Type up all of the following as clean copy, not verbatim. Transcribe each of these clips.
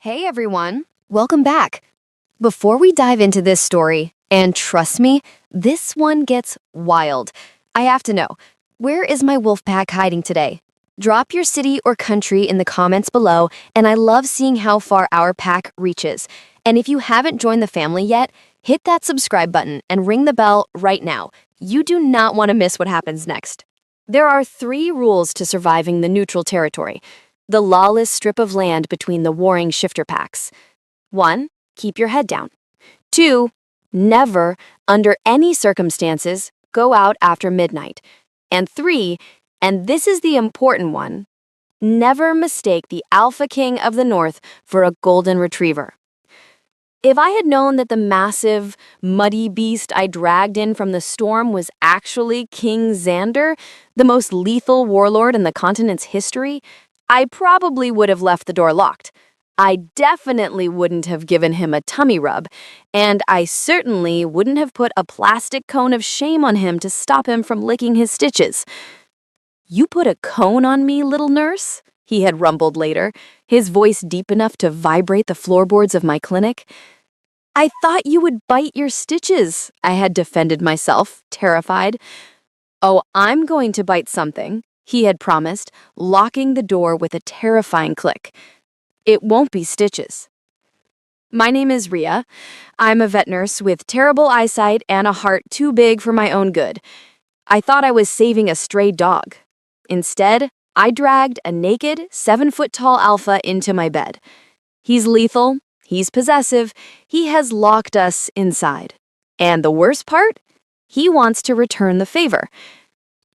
Hey everyone, welcome back. Before we dive into this story, and trust me, this one gets wild, I have to know, where is my wolf pack hiding today? Drop your city or country in the comments below, and I love seeing how far our pack reaches. And if you haven't joined the family yet, hit that subscribe button and ring the bell right now. You do not want to miss what happens next. There are 3 rules to surviving the neutral territory, the lawless strip of land between the warring shifter packs. 1. Keep your head down. 2. Never, under any circumstances, go out after midnight. And 3, and this is the important one, never mistake the Alpha King of the North for a golden retriever. If I had known that the massive, muddy beast I dragged in from the storm was actually King Xander, the most lethal warlord in the continent's history, I probably would have left the door locked. I definitely wouldn't have given him a tummy rub, and I certainly wouldn't have put a plastic cone of shame on him to stop him from licking his stitches. "You put a cone on me, little nurse?" he had rumbled later, his voice deep enough to vibrate the floorboards of my clinic. "I thought you would bite your stitches," I had defended myself, terrified. "Oh, I'm going to bite something," he had promised, locking the door with a terrifying click. "It won't be stitches." My name is Ria. I'm a vet nurse with terrible eyesight and a heart too big for my own good. I thought I was saving a stray dog. Instead, I dragged a naked, 7-foot-tall alpha into my bed. He's lethal, he's possessive, he has locked us inside. And the worst part? He wants to return the favor.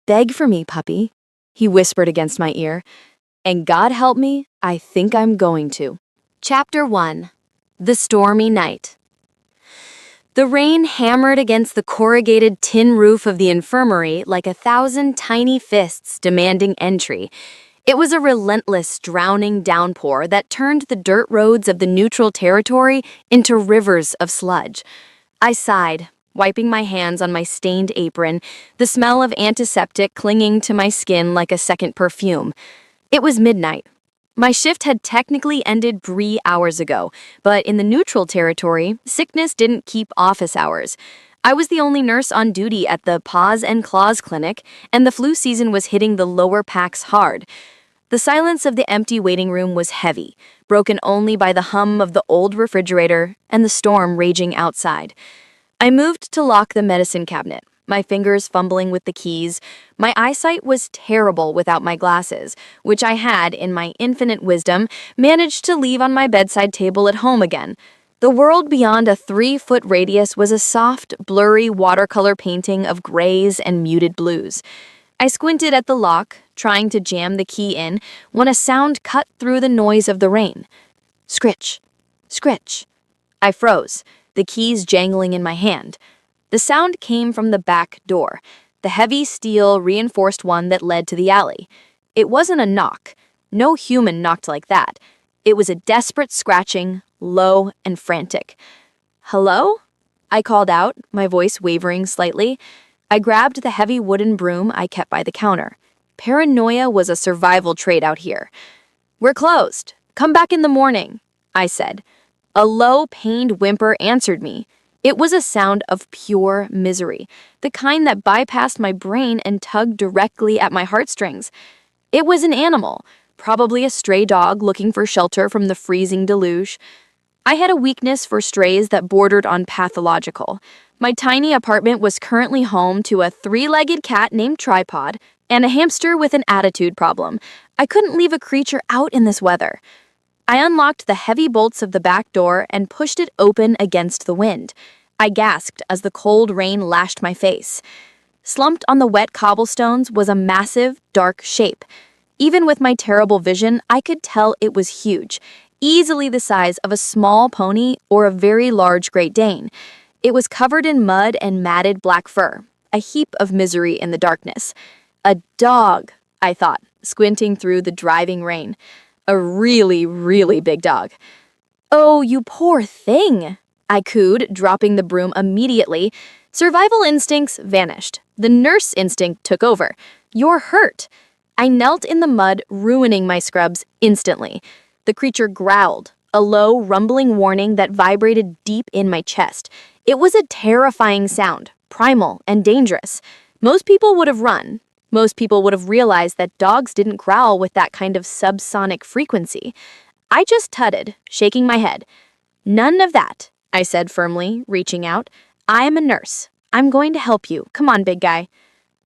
"Beg for me, puppy," he whispered against my ear. And God help me, I think I'm going to. Chapter 1. The Stormy Night. The rain hammered against the corrugated tin roof of the infirmary like 1,000 tiny fists demanding entry. It was a relentless, drowning downpour that turned the dirt roads of the neutral territory into rivers of sludge. I sighed, wiping my hands on my stained apron, the smell of antiseptic clinging to my skin like a second perfume. It was midnight. My shift had technically ended 3 hours ago, but in the neutral territory, sickness didn't keep office hours. I was the only nurse on duty at the Paws and Claws clinic, and the flu season was hitting the lower packs hard. The silence of the empty waiting room was heavy, broken only by the hum of the old refrigerator and the storm raging outside. I moved to lock the medicine cabinet, my fingers fumbling with the keys. My eyesight was terrible without my glasses, which I had, in my infinite wisdom, managed to leave on my bedside table at home again. The world beyond a 3-foot radius was a soft, blurry watercolor painting of grays and muted blues. I squinted at the lock, trying to jam the key in, when a sound cut through the noise of the rain. Scritch, scritch. I froze, the keys jangling in my hand. The sound came from the back door, the heavy steel reinforced one that led to the alley. It wasn't a knock. No human knocked like that. It was a desperate scratching, low and frantic. "Hello?" I called out, my voice wavering slightly. I grabbed the heavy wooden broom I kept by the counter. Paranoia was a survival trait out here. "We're closed. Come back in the morning," I said. A low, pained whimper answered me. It was a sound of pure misery, the kind that bypassed my brain and tugged directly at my heartstrings. It was an animal, probably a stray dog looking for shelter from the freezing deluge. I had a weakness for strays that bordered on pathological. My tiny apartment was currently home to a 3-legged cat named Tripod and a hamster with an attitude problem. I couldn't leave a creature out in this weather. I unlocked the heavy bolts of the back door and pushed it open against the wind. I gasped as the cold rain lashed my face. Slumped on the wet cobblestones was a massive, dark shape. Even with my terrible vision, I could tell it was huge, easily the size of a small pony or a very large Great Dane. It was covered in mud and matted black fur, a heap of misery in the darkness. A dog, I thought, squinting through the driving rain. A really, really big dog. "Oh, you poor thing," I cooed, dropping the broom immediately. Survival instincts vanished. The nurse instinct took over. "You're hurt." I knelt in the mud, ruining my scrubs instantly. The creature growled, a low, rumbling warning that vibrated deep in my chest. It was a terrifying sound, primal and dangerous. Most people would have run. Most people would have realized that dogs didn't growl with that kind of subsonic frequency. I just tutted, shaking my head. "None of that," I said firmly, reaching out. "I am a nurse. I'm going to help you. Come on, big guy."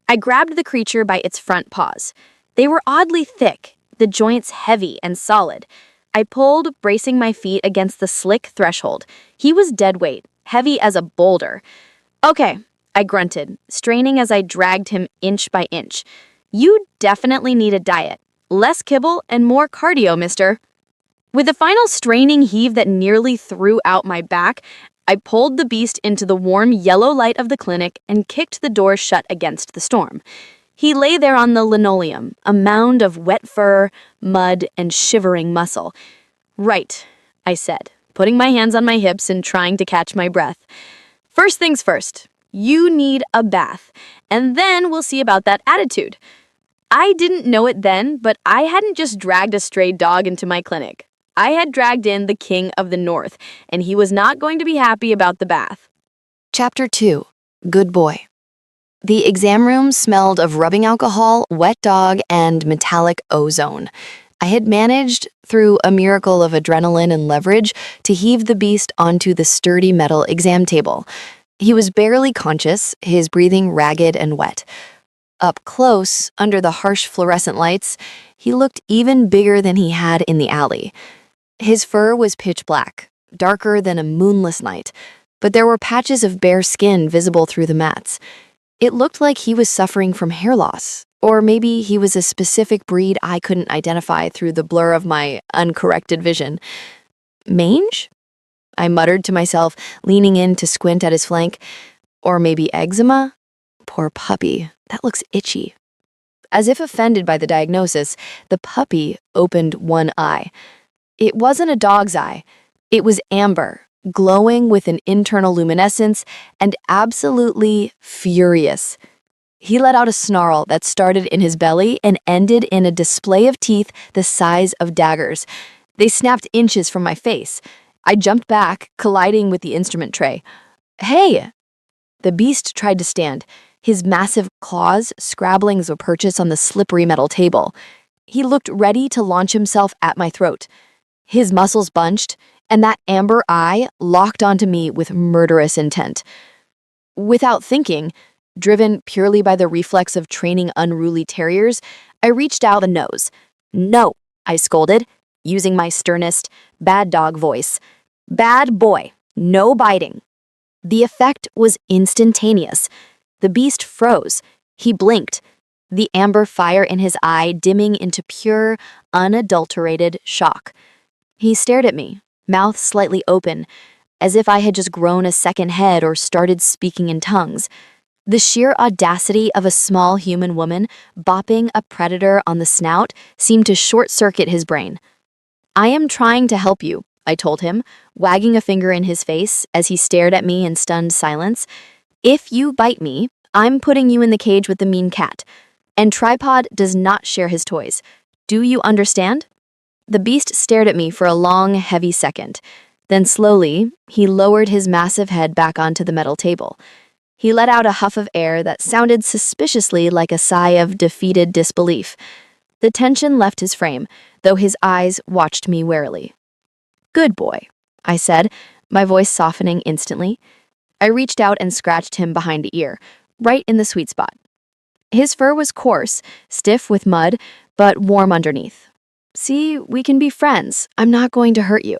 I grabbed the creature by its front paws. They were oddly thick, the joints heavy and solid. I pulled, bracing my feet against the slick threshold. He was dead weight, heavy as a boulder. "Okay," I grunted, straining as I dragged him inch by inch. "You definitely need a diet. Less kibble and more cardio, mister." With a final straining heave that nearly threw out my back, I pulled the beast into the warm yellow light of the clinic and kicked the door shut against the storm. He lay there on the linoleum, a mound of wet fur, mud, and shivering muscle. "Right," I said, putting my hands on my hips and trying to catch my breath. "First things first, you need a bath, and then we'll see about that attitude." I didn't know it then, but I hadn't just dragged a stray dog into my clinic. I had dragged in the king of the north, and he was not going to be happy about the bath. Chapter 2. Good Boy. The exam room smelled of rubbing alcohol, wet dog, and metallic ozone. I had managed, through a miracle of adrenaline and leverage, to heave the beast onto the sturdy metal exam table. He was barely conscious, his breathing ragged and wet. Up close, under the harsh fluorescent lights, he looked even bigger than he had in the alley. His fur was pitch black, darker than a moonless night, but there were patches of bare skin visible through the mats. It looked like he was suffering from hair loss, or maybe he was a specific breed I couldn't identify through the blur of my uncorrected vision. "Mange?" I muttered to myself, leaning in to squint at his flank. "Or maybe eczema? Poor puppy, that looks itchy." As if offended by the diagnosis, the puppy opened one eye. It wasn't a dog's eye. It was amber, glowing with an internal luminescence, and absolutely furious. He let out a snarl that started in his belly and ended in a display of teeth the size of daggers. They snapped inches from my face. I jumped back, colliding with the instrument tray. "Hey!" The beast tried to stand, his massive claws scrabbling the purchase on the slippery metal table. He looked ready to launch himself at my throat. His muscles bunched, and that amber eye locked onto me with murderous intent. Without thinking, driven purely by the reflex of training unruly terriers, I reached out the nose. "No," I scolded, using my sternest, bad dog voice. "Bad boy, no biting." The effect was instantaneous. The beast froze. He blinked, the amber fire in his eye dimming into pure, unadulterated shock. He stared at me, mouth slightly open, as if I had just grown a second head or started speaking in tongues. The sheer audacity of a small human woman bopping a predator on the snout seemed to short-circuit his brain. "I am trying to help you," I told him, wagging a finger in his face as he stared at me in stunned silence. "If you bite me, I'm putting you in the cage with the mean cat. And Tripod does not share his toys. Do you understand?" The beast stared at me for a long, heavy second. Then slowly, he lowered his massive head back onto the metal table. He let out a huff of air that sounded suspiciously like a sigh of defeated disbelief. The tension left his frame, though his eyes watched me warily. "Good boy," I said, my voice softening instantly. I reached out and scratched him behind the ear, right in the sweet spot. His fur was coarse, stiff with mud, but warm underneath. "See, we can be friends. I'm not going to hurt you."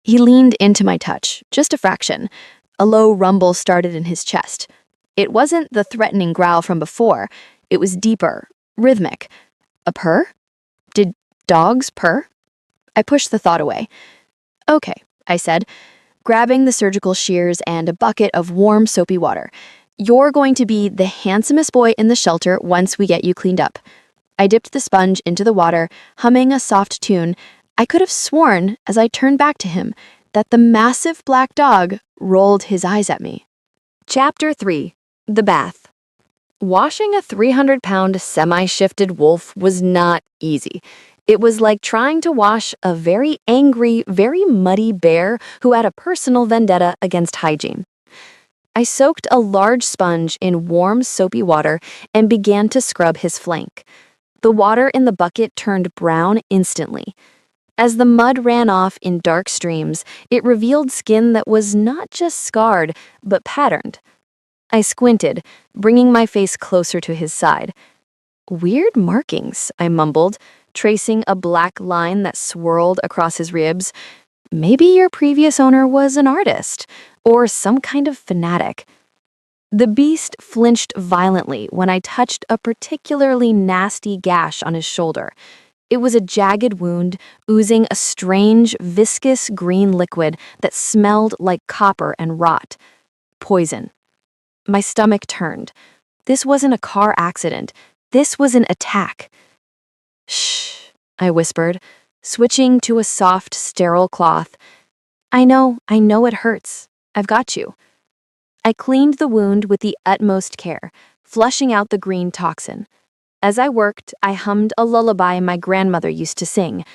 He leaned into my touch, just a fraction. A low rumble started in his chest. It wasn't the threatening growl from before. It was deeper, rhythmic. A purr? Did dogs purr? I pushed the thought away. "Okay," I said, grabbing the surgical shears and a bucket of warm, soapy water. "You're going to be the handsomest boy in the shelter once we get you cleaned up." I dipped the sponge into the water, humming a soft tune. I could have sworn, as I turned back to him, that the massive black dog rolled his eyes at me. Chapter 3. The Bath. Washing a 300-pound semi-shifted wolf was not easy. It was like trying to wash a very angry, very muddy bear who had a personal vendetta against hygiene. I soaked a large sponge in warm, soapy water and began to scrub his flank. The water in the bucket turned brown instantly. As the mud ran off in dark streams, it revealed skin that was not just scarred, but patterned. I squinted, bringing my face closer to his side. "Weird markings," I mumbled, tracing a black line that swirled across his ribs. "Maybe your previous owner was an artist, or some kind of fanatic." The beast flinched violently when I touched a particularly nasty gash on his shoulder. It was a jagged wound, oozing a strange, viscous green liquid that smelled like copper and rot. Poison. My stomach turned. This wasn't a car accident. This was an attack. "Shh," I whispered, switching to a soft, sterile cloth. I know it hurts. I've got you." I cleaned the wound with the utmost care, flushing out the green toxin. As I worked, I hummed a lullaby my grandmother used to sing.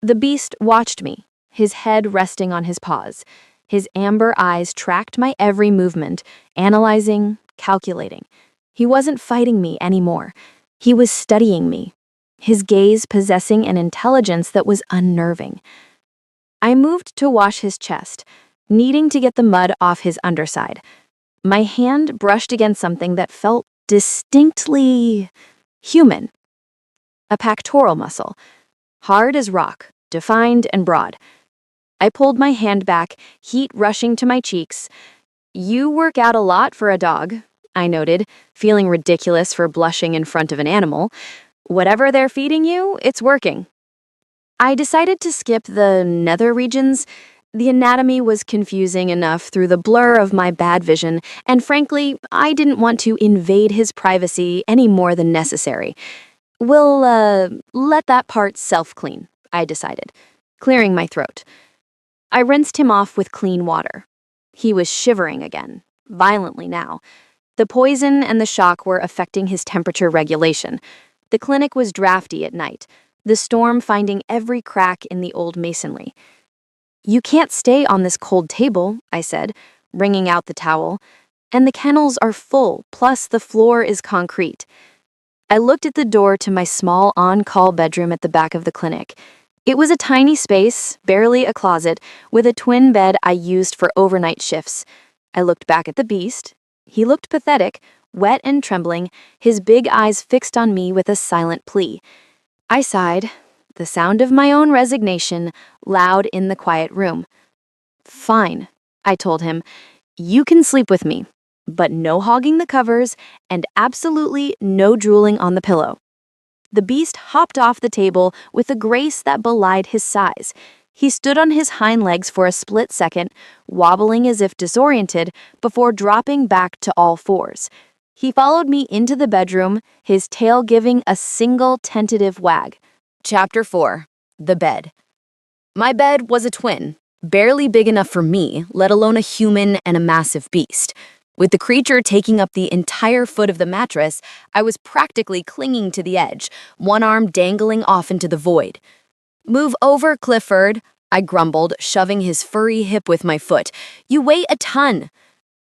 The beast watched me, his head resting on his paws. His amber eyes tracked my every movement, analyzing, calculating. He wasn't fighting me anymore. He was studying me, his gaze possessing an intelligence that was unnerving. I moved to wash his chest, needing to get the mud off his underside. My hand brushed against something that felt distinctly human. A pectoral muscle, hard as rock, defined and broad. I pulled my hand back, heat rushing to my cheeks. "You work out a lot for a dog," I noted, feeling ridiculous for blushing in front of an animal. "Whatever they're feeding you, it's working." I decided to skip the nether regions. The anatomy was confusing enough through the blur of my bad vision, and frankly, I didn't want to invade his privacy any more than necessary. "We'll, let that part self-clean," I decided, clearing my throat. I rinsed him off with clean water. He was shivering again, violently now. The poison and the shock were affecting his temperature regulation. The clinic was drafty at night, the storm finding every crack in the old masonry. "You can't stay on this cold table," I said, wringing out the towel. "And the kennels are full, plus the floor is concrete." I looked at the door to my small on-call bedroom at the back of the clinic. It was a tiny space, barely a closet, with a twin bed I used for overnight shifts. I looked back at the beast. He looked pathetic, wet and trembling, his big eyes fixed on me with a silent plea. I sighed, the sound of my own resignation loud in the quiet room. "Fine," I told him. "You can sleep with me, but no hogging the covers and absolutely no drooling on the pillow." The beast hopped off the table with a grace that belied his size. He stood on his hind legs for a split second, wobbling as if disoriented, before dropping back to all fours. He followed me into the bedroom, his tail giving a single tentative wag. Chapter 4. The Bed. My bed was a twin, barely big enough for me, let alone a human and a massive beast. With the creature taking up the entire foot of the mattress, I was practically clinging to the edge, one arm dangling off into the void. "Move over, Clifford," I grumbled, shoving his furry hip with my foot. "You weigh a ton."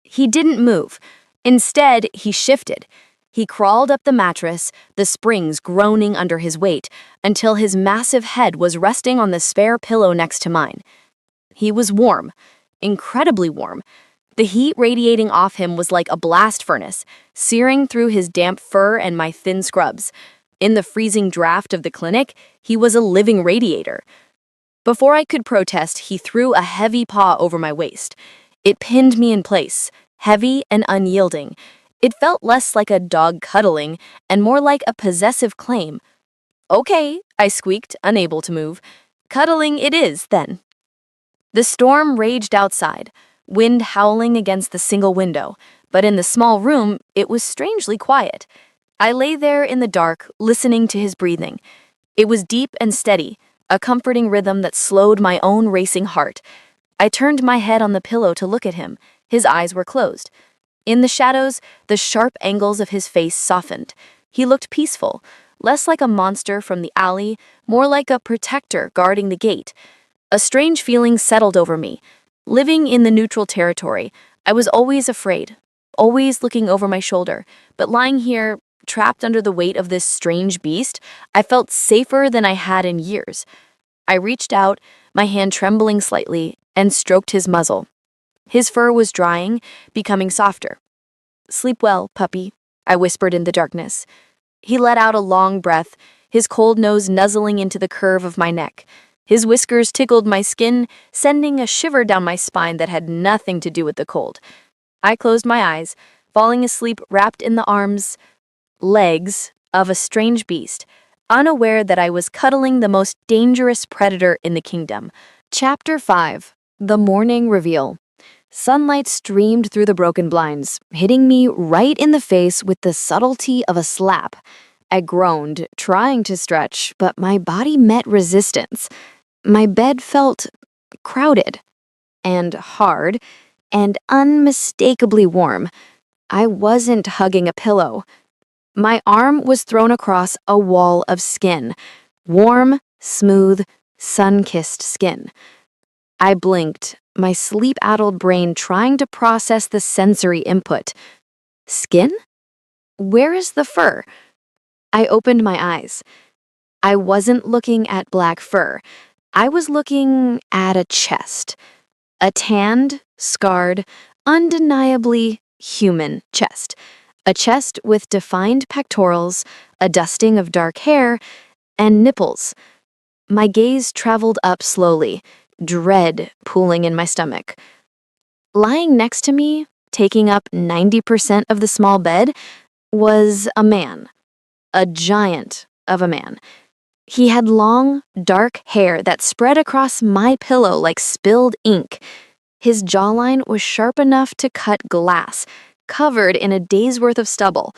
He didn't move. Instead, he shifted. He crawled up the mattress, the springs groaning under his weight, until his massive head was resting on the spare pillow next to mine. He was warm, incredibly warm. The heat radiating off him was like a blast furnace, searing through his damp fur and my thin scrubs. In the freezing draft of the clinic, he was a living radiator. Before I could protest, he threw a heavy paw over my waist. It pinned me in place, heavy and unyielding. It felt less like a dog cuddling and more like a possessive claim. "Okay," I squeaked, unable to move. "Cuddling it is, then." The storm raged outside, wind howling against the single window, but in the small room, it was strangely quiet. I lay there in the dark, listening to his breathing. It was deep and steady, a comforting rhythm that slowed my own racing heart. I turned my head on the pillow to look at him. His eyes were closed. In the shadows, the sharp angles of his face softened. He looked peaceful, less like a monster from the alley, more like a protector guarding the gate. A strange feeling settled over me. Living in the neutral territory, I was always afraid, always looking over my shoulder, but lying here, trapped under the weight of this strange beast, I felt safer than I had in years. I reached out, my hand trembling slightly, and stroked his muzzle. His fur was drying, becoming softer. "Sleep well, puppy," I whispered in the darkness. He let out a long breath, his cold nose nuzzling into the curve of my neck. His whiskers tickled my skin, sending a shiver down my spine that had nothing to do with the cold. I closed my eyes, falling asleep wrapped in the legs of a strange beast, unaware that I was cuddling the most dangerous predator in the kingdom. Chapter 5: The Morning Reveal. Sunlight streamed through the broken blinds, hitting me right in the face with the subtlety of a slap. I groaned, trying to stretch, but my body met resistance. My bed felt crowded and hard and unmistakably warm. I wasn't hugging a pillow. My arm was thrown across a wall of skin. Warm, smooth, sun-kissed skin. I blinked, my sleep-addled brain trying to process the sensory input. Skin? Where is the fur? I opened my eyes. I wasn't looking at black fur. I was looking at a chest. A tanned, scarred, undeniably human chest. A chest with defined pectorals, a dusting of dark hair, and nipples. My gaze traveled up slowly, dread pooling in my stomach. Lying next to me, taking up 90% of the small bed, was a man. A giant of a man. He had long, dark hair that spread across my pillow like spilled ink. His jawline was sharp enough to cut glass, covered in a day's worth of stubble.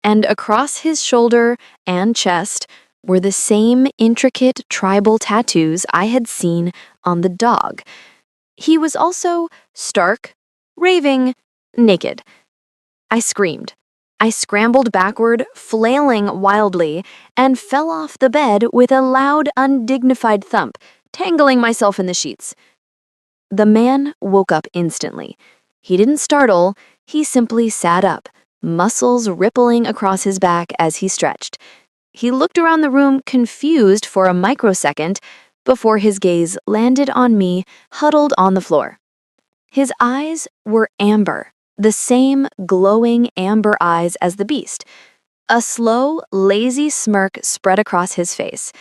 And across his shoulder and chest were the same intricate tribal tattoos I had seen on the dog. He was also stark, raving, naked. I screamed. I scrambled backward, flailing wildly, and fell off the bed with a loud, undignified thump, tangling myself in the sheets. The man woke up instantly. He didn't startle, he simply sat up, muscles rippling across his back as he stretched. He looked around the room confused for a microsecond before his gaze landed on me, huddled on the floor. His eyes were amber, the same glowing amber eyes as the beast. A slow, lazy smirk spread across his face.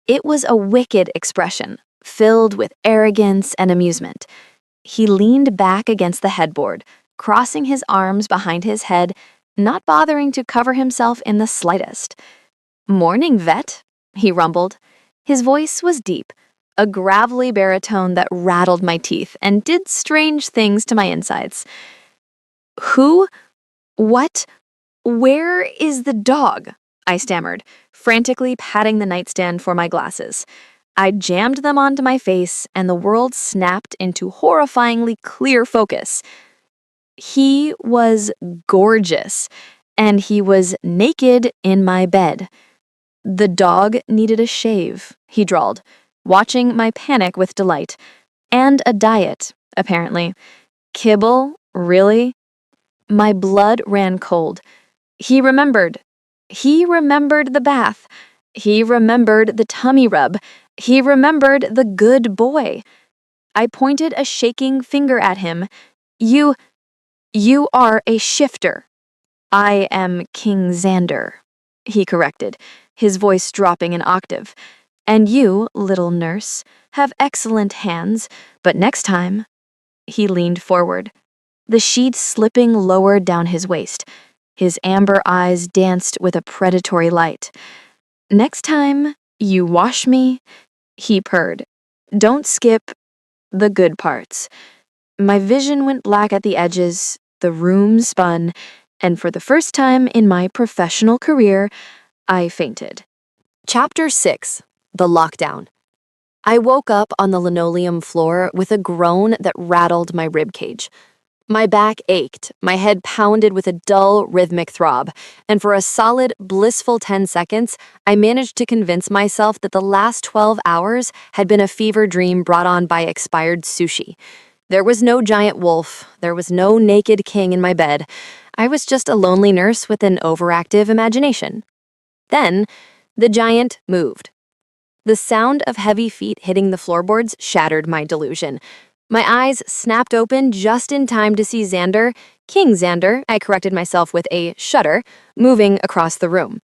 It was a wicked expression, filled with arrogance and amusement. He leaned back against the headboard, crossing his arms behind his head, not bothering to cover himself in the slightest. "Morning, vet," he rumbled. His voice was deep, a gravelly baritone that rattled my teeth and did strange things to my insides. "Who? What? Where is the dog?" I stammered, frantically patting the nightstand for my glasses. I jammed them onto my face, and the world snapped into horrifyingly clear focus. He was gorgeous, and he was naked in my bed. "The dog needed a shave," he drawled, watching my panic with delight. "And a diet, apparently. Kibble, really?" My blood ran cold. He remembered. He remembered the bath. He remembered the tummy rub. He remembered the good boy. I pointed a shaking finger at him. You are a shifter." "I am King Xander," he corrected, his voice dropping an octave. "And you, little nurse, have excellent hands, but next time—" He leaned forward, the sheets slipping lower down his waist. His amber eyes danced with a predatory light. "Next time you wash me," he purred, "don't skip the good parts." My vision went black at the edges, the room spun, and for the first time in my professional career, I fainted. Chapter 6: The Lockdown. I woke up on the linoleum floor with a groan that rattled my ribcage. My back ached, my head pounded with a dull, rhythmic throb, and for a solid, blissful 10 seconds, I managed to convince myself that the last 12 hours had been a fever dream brought on by expired sushi. There was no giant wolf, there was no naked king in my bed. I was just a lonely nurse with an overactive imagination. Then, the giant moved. The sound of heavy feet hitting the floorboards shattered my delusion. My eyes snapped open just in time to see Xander, King Xander, I corrected myself with a shudder, moving across the room.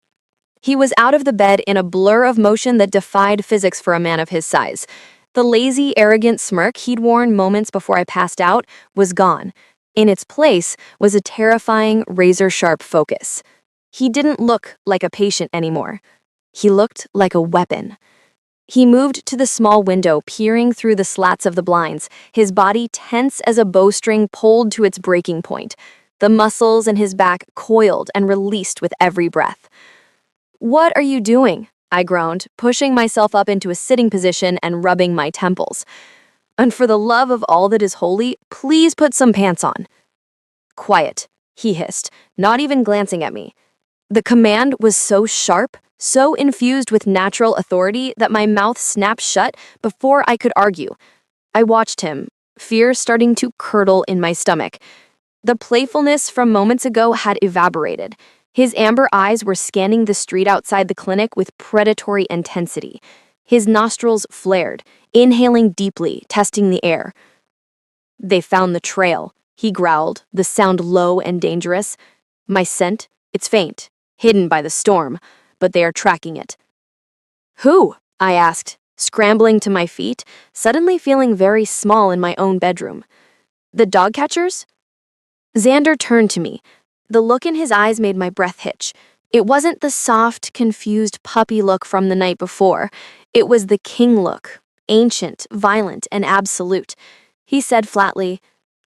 He was out of the bed in a blur of motion that defied physics for a man of his size. The lazy, arrogant smirk he'd worn moments before I passed out was gone. In its place was a terrifying, razor-sharp focus. He didn't look like a patient anymore. He looked like a weapon. He moved to the small window, peering through the slats of the blinds, his body tense as a bowstring pulled to its breaking point. The muscles in his back coiled and released with every breath. "What are you doing?" I groaned, pushing myself up into a sitting position and rubbing my temples. "And for the love of all that is holy, please put some pants on." "Quiet," he hissed, not even glancing at me. The command was so sharp, so infused with natural authority that my mouth snapped shut before I could argue. I watched him, fear starting to curdle in my stomach. The playfulness from moments ago had evaporated. His amber eyes were scanning the street outside the clinic with predatory intensity. His nostrils flared, inhaling deeply, testing the air. "They found the trail," he growled, the sound low and dangerous. "My scent? It's faint, hidden by the storm, but they are tracking it." "Who?" I asked, scrambling to my feet, suddenly feeling very small in my own bedroom. "The dog catchers?" Xander turned to me. The look in his eyes made my breath hitch. It wasn't the soft, confused puppy look from the night before. It was the king look, ancient, violent, and absolute. He said flatly,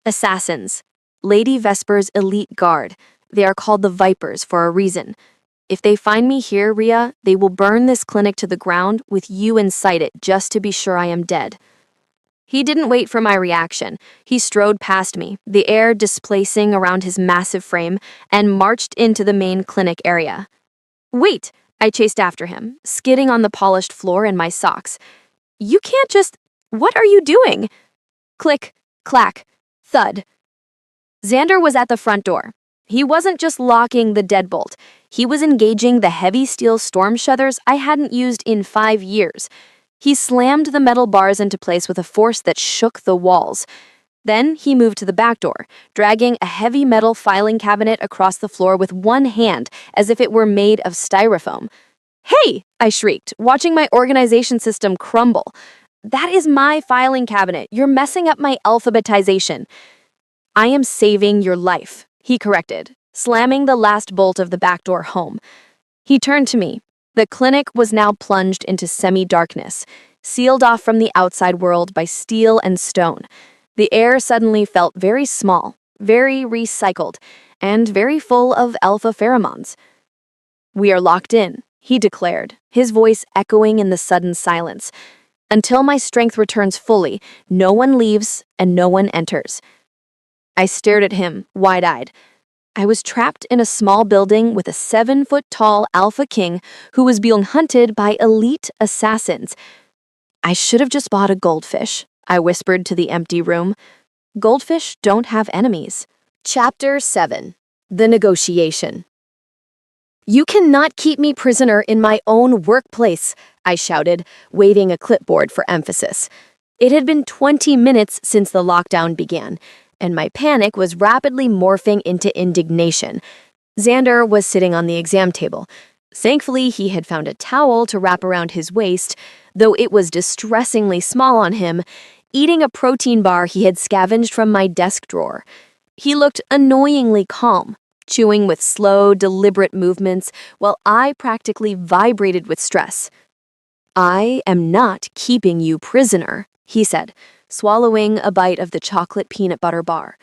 "Assassins. Lady Vesper's elite guard. They are called the Vipers for a reason. If they find me here, Rhea, they will burn this clinic to the ground with you inside it just to be sure I am dead." He didn't wait for my reaction. He strode past me, the air displacing around his massive frame, and marched into the main clinic area. "Wait!" I chased after him, skidding on the polished floor in my socks. "You can't just... What are you doing?" Click, clack, thud. Xander was at the front door. He wasn't just locking the deadbolt. He was engaging the heavy steel storm shutters I hadn't used in 5 years. He slammed the metal bars into place with a force that shook the walls. Then he moved to the back door, dragging a heavy metal filing cabinet across the floor with one hand as if it were made of styrofoam. "Hey!" I shrieked, watching my organization system crumble. "That is my filing cabinet. You're messing up my alphabetization." "I am saving your life," he corrected, slamming the last bolt of the back door home. He turned to me. The clinic was now plunged into semi-darkness, sealed off from the outside world by steel and stone. The air suddenly felt very small, very recycled, and very full of alpha pheromones. "We are locked in," he declared, his voice echoing in the sudden silence. "Until my strength returns fully, no one leaves and no one enters." I stared at him, wide-eyed. I was trapped in a small building with a 7-foot-tall alpha king who was being hunted by elite assassins. "I should have just bought a goldfish," I whispered to the empty room. "Goldfish don't have enemies." Chapter 7. The Negotiation. "You cannot keep me prisoner in my own workplace," I shouted, waving a clipboard for emphasis. It had been 20 minutes since the lockdown began, and my panic was rapidly morphing into indignation. Xander was sitting on the exam table. Thankfully, he had found a towel to wrap around his waist, though it was distressingly small on him, eating a protein bar he had scavenged from my desk drawer. He looked annoyingly calm, chewing with slow, deliberate movements, while I practically vibrated with stress. "I am not keeping you prisoner," he said, swallowing a bite of the chocolate peanut butter bar.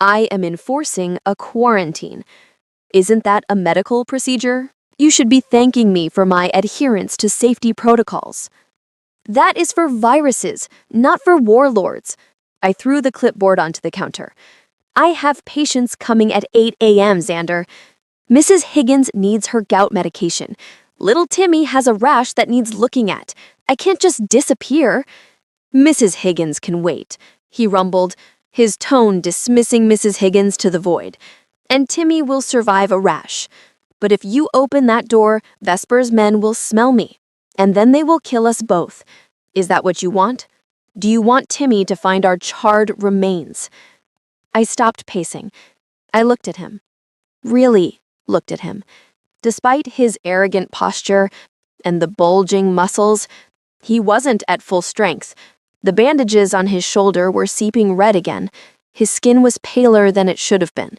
"I am enforcing a quarantine. Isn't that a medical procedure? You should be thanking me for my adherence to safety protocols." "That is for viruses, not for warlords." I threw the clipboard onto the counter. I have patients coming at 8 a.m., Xander. Mrs. Higgins needs her gout medication. Little Timmy has a rash that needs looking at. I can't just disappear. Mrs. Higgins can wait, he rumbled, his tone dismissing Mrs. Higgins to the void. And Timmy will survive a rash. But if you open that door, Vesper's men will smell me, and then they will kill us both. Is that what you want? Do you want Timmy to find our charred remains? I stopped pacing. I looked at him. Really looked at him. Despite his arrogant posture and the bulging muscles, he wasn't at full strength. The bandages on his shoulder were seeping red again. His skin was paler than it should have been.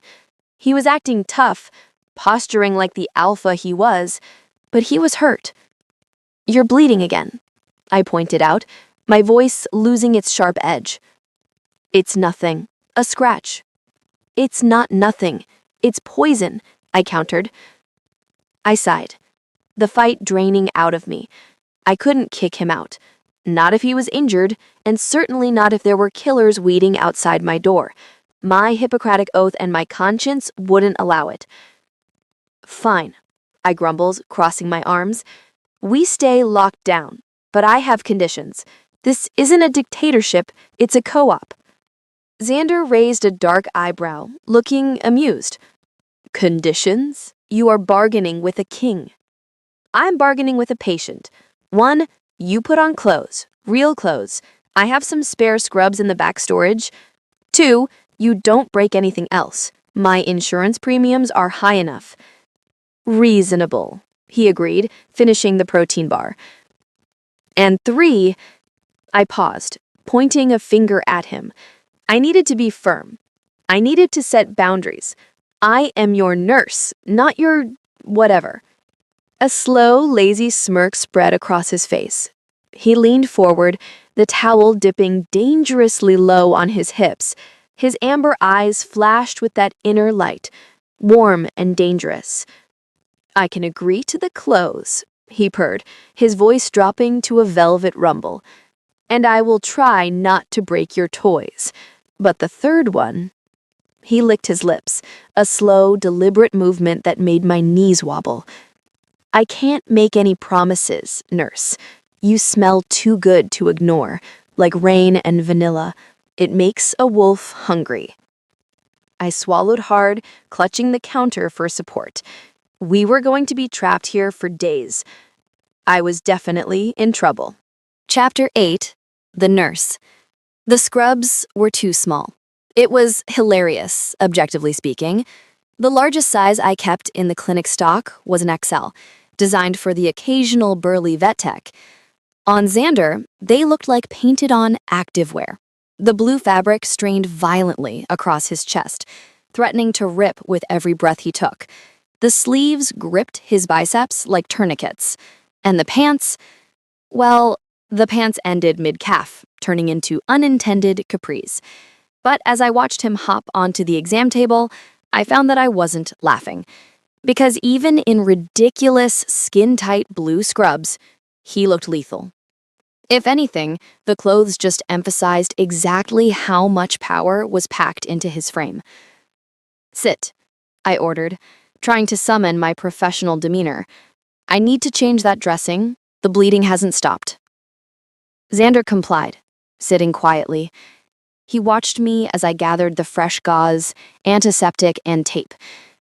He was acting tough, posturing like the alpha he was, but he was hurt. You're bleeding again, I pointed out, my voice losing its sharp edge. It's nothing. A scratch. It's not nothing. It's poison, I countered. I sighed, the fight draining out of me. I couldn't kick him out. Not if he was injured, and certainly not if there were killers waiting outside my door. My Hippocratic oath and my conscience wouldn't allow it. Fine, I grumbled, crossing my arms. We stay locked down, but I have conditions. This isn't a dictatorship, it's a co-op. Xander raised a dark eyebrow, looking amused. Conditions? You are bargaining with a king. I'm bargaining with a patient. 1, you put on clothes, real clothes. I have some spare scrubs in the back storage. 2, you don't break anything else. My insurance premiums are high enough. Reasonable, he agreed, finishing the protein bar. And 3, I paused, pointing a finger at him. I needed to be firm. I needed to set boundaries. I am your nurse, not your whatever. A slow, lazy smirk spread across his face. He leaned forward, the towel dipping dangerously low on his hips. His amber eyes flashed with that inner light, warm and dangerous. I can agree to the clothes, he purred, his voice dropping to a velvet rumble. And I will try not to break your toys. But the third one... He licked his lips, a slow, deliberate movement that made my knees wobble. I can't make any promises, nurse. You smell too good to ignore, like rain and vanilla. It makes a wolf hungry. I swallowed hard, clutching the counter for support. We were going to be trapped here for days. I was definitely in trouble. Chapter 8. The Nurse. The scrubs were too small. It was hilarious, objectively speaking. The largest size I kept in the clinic stock was an XL, designed for the occasional burly vet tech. On Xander, they looked like painted-on activewear. The blue fabric strained violently across his chest, threatening to rip with every breath he took. The sleeves gripped his biceps like tourniquets. And the pants, well, the pants ended mid-calf, turning into unintended capris. But as I watched him hop onto the exam table, I found that I wasn't laughing. Because even in ridiculous, skin-tight blue scrubs, he looked lethal. If anything, the clothes just emphasized exactly how much power was packed into his frame. Sit, I ordered, trying to summon my professional demeanor. I need to change that dressing. The bleeding hasn't stopped. Xander complied, sitting quietly. He watched me as I gathered the fresh gauze, antiseptic, and tape.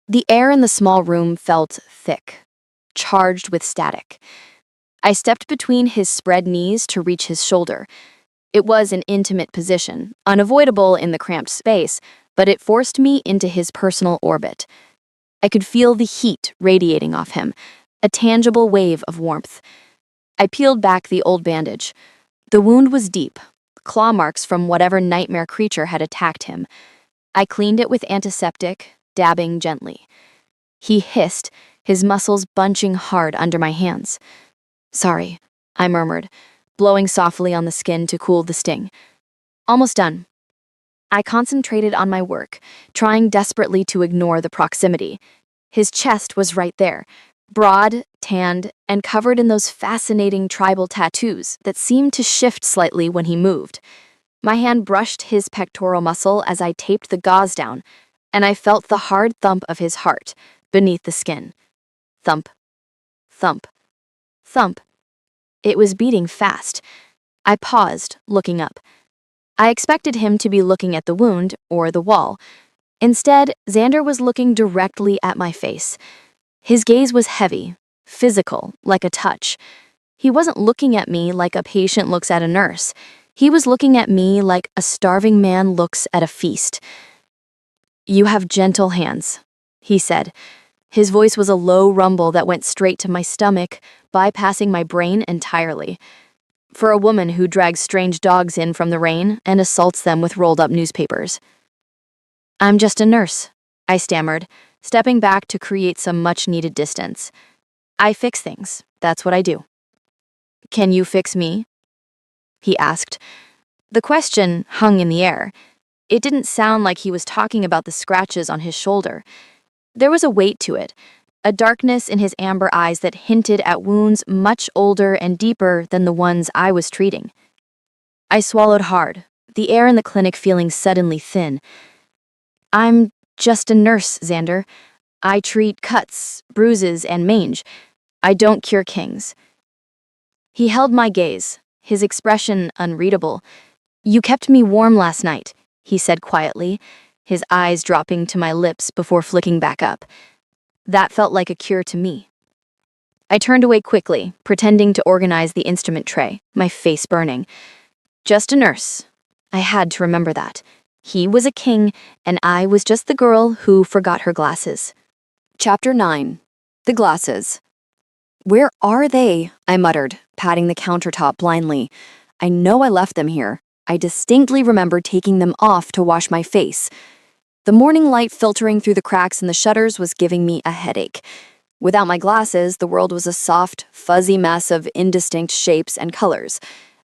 The air in the small room felt thick, charged with static. I stepped between his spread knees to reach his shoulder. It was an intimate position, unavoidable in the cramped space, but it forced me into his personal orbit. I could feel the heat radiating off him, a tangible wave of warmth. I peeled back the old bandage. The wound was deep, claw marks from whatever nightmare creature had attacked him. I cleaned it with antiseptic, dabbing gently. He hissed, his muscles bunching hard under my hands. Sorry, I murmured, blowing softly on the skin to cool the sting. Almost done. I concentrated on my work, trying desperately to ignore the proximity. His chest was right there, broad, tanned, and covered in those fascinating tribal tattoos that seemed to shift slightly when he moved. My hand brushed his pectoral muscle as I taped the gauze down, and I felt the hard thump of his heart beneath the skin. Thump, thump, thump. It was beating fast. I paused, looking up. I expected him to be looking at the wound or the wall. Instead, Xander was looking directly at my face. His gaze was heavy, physical, like a touch. He wasn't looking at me like a patient looks at a nurse. He was looking at me like a starving man looks at a feast. "You have gentle hands," he said. His voice was a low rumble that went straight to my stomach, bypassing my brain entirely. For a woman who drags strange dogs in from the rain and assaults them with rolled-up newspapers. "I'm just a nurse," I stammered, stepping back to create some much-needed distance. "I fix things. That's what I do." "Can you fix me?" he asked. The question hung in the air. It didn't sound like he was talking about the scratches on his shoulder. There was a weight to it, a darkness in his amber eyes that hinted at wounds much older and deeper than the ones I was treating. I swallowed hard, the air in the clinic feeling suddenly thin. "I'm just a nurse, Xander. I treat cuts, bruises, and mange. I don't cure kings." He held my gaze, his expression unreadable. "You kept me warm last night," he said quietly, his eyes dropping to my lips before flicking back up. That felt like a cure to me. I turned away quickly, pretending to organize the instrument tray, my face burning. Just a nurse. I had to remember that. He was a king, and I was just the girl who forgot her glasses. Chapter 9. The Glasses. "Where are they?" I muttered, patting the countertop blindly. I know I left them here. I distinctly remember taking them off to wash my face. The morning light filtering through the cracks in the shutters was giving me a headache. Without my glasses, the world was a soft, fuzzy mess of indistinct shapes and colors.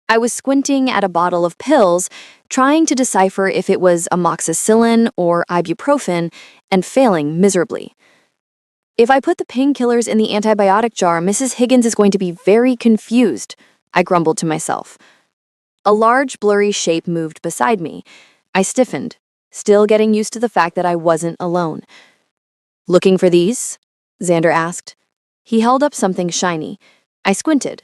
I was squinting at a bottle of pills, trying to decipher if it was amoxicillin or ibuprofen, and failing miserably. If I put the painkillers in the antibiotic jar, Mrs. Higgins is going to be very confused, I grumbled to myself. A large, blurry shape moved beside me. I stiffened, still getting used to the fact that I wasn't alone. "Looking for these?" Xander asked. He held up something shiny. I squinted.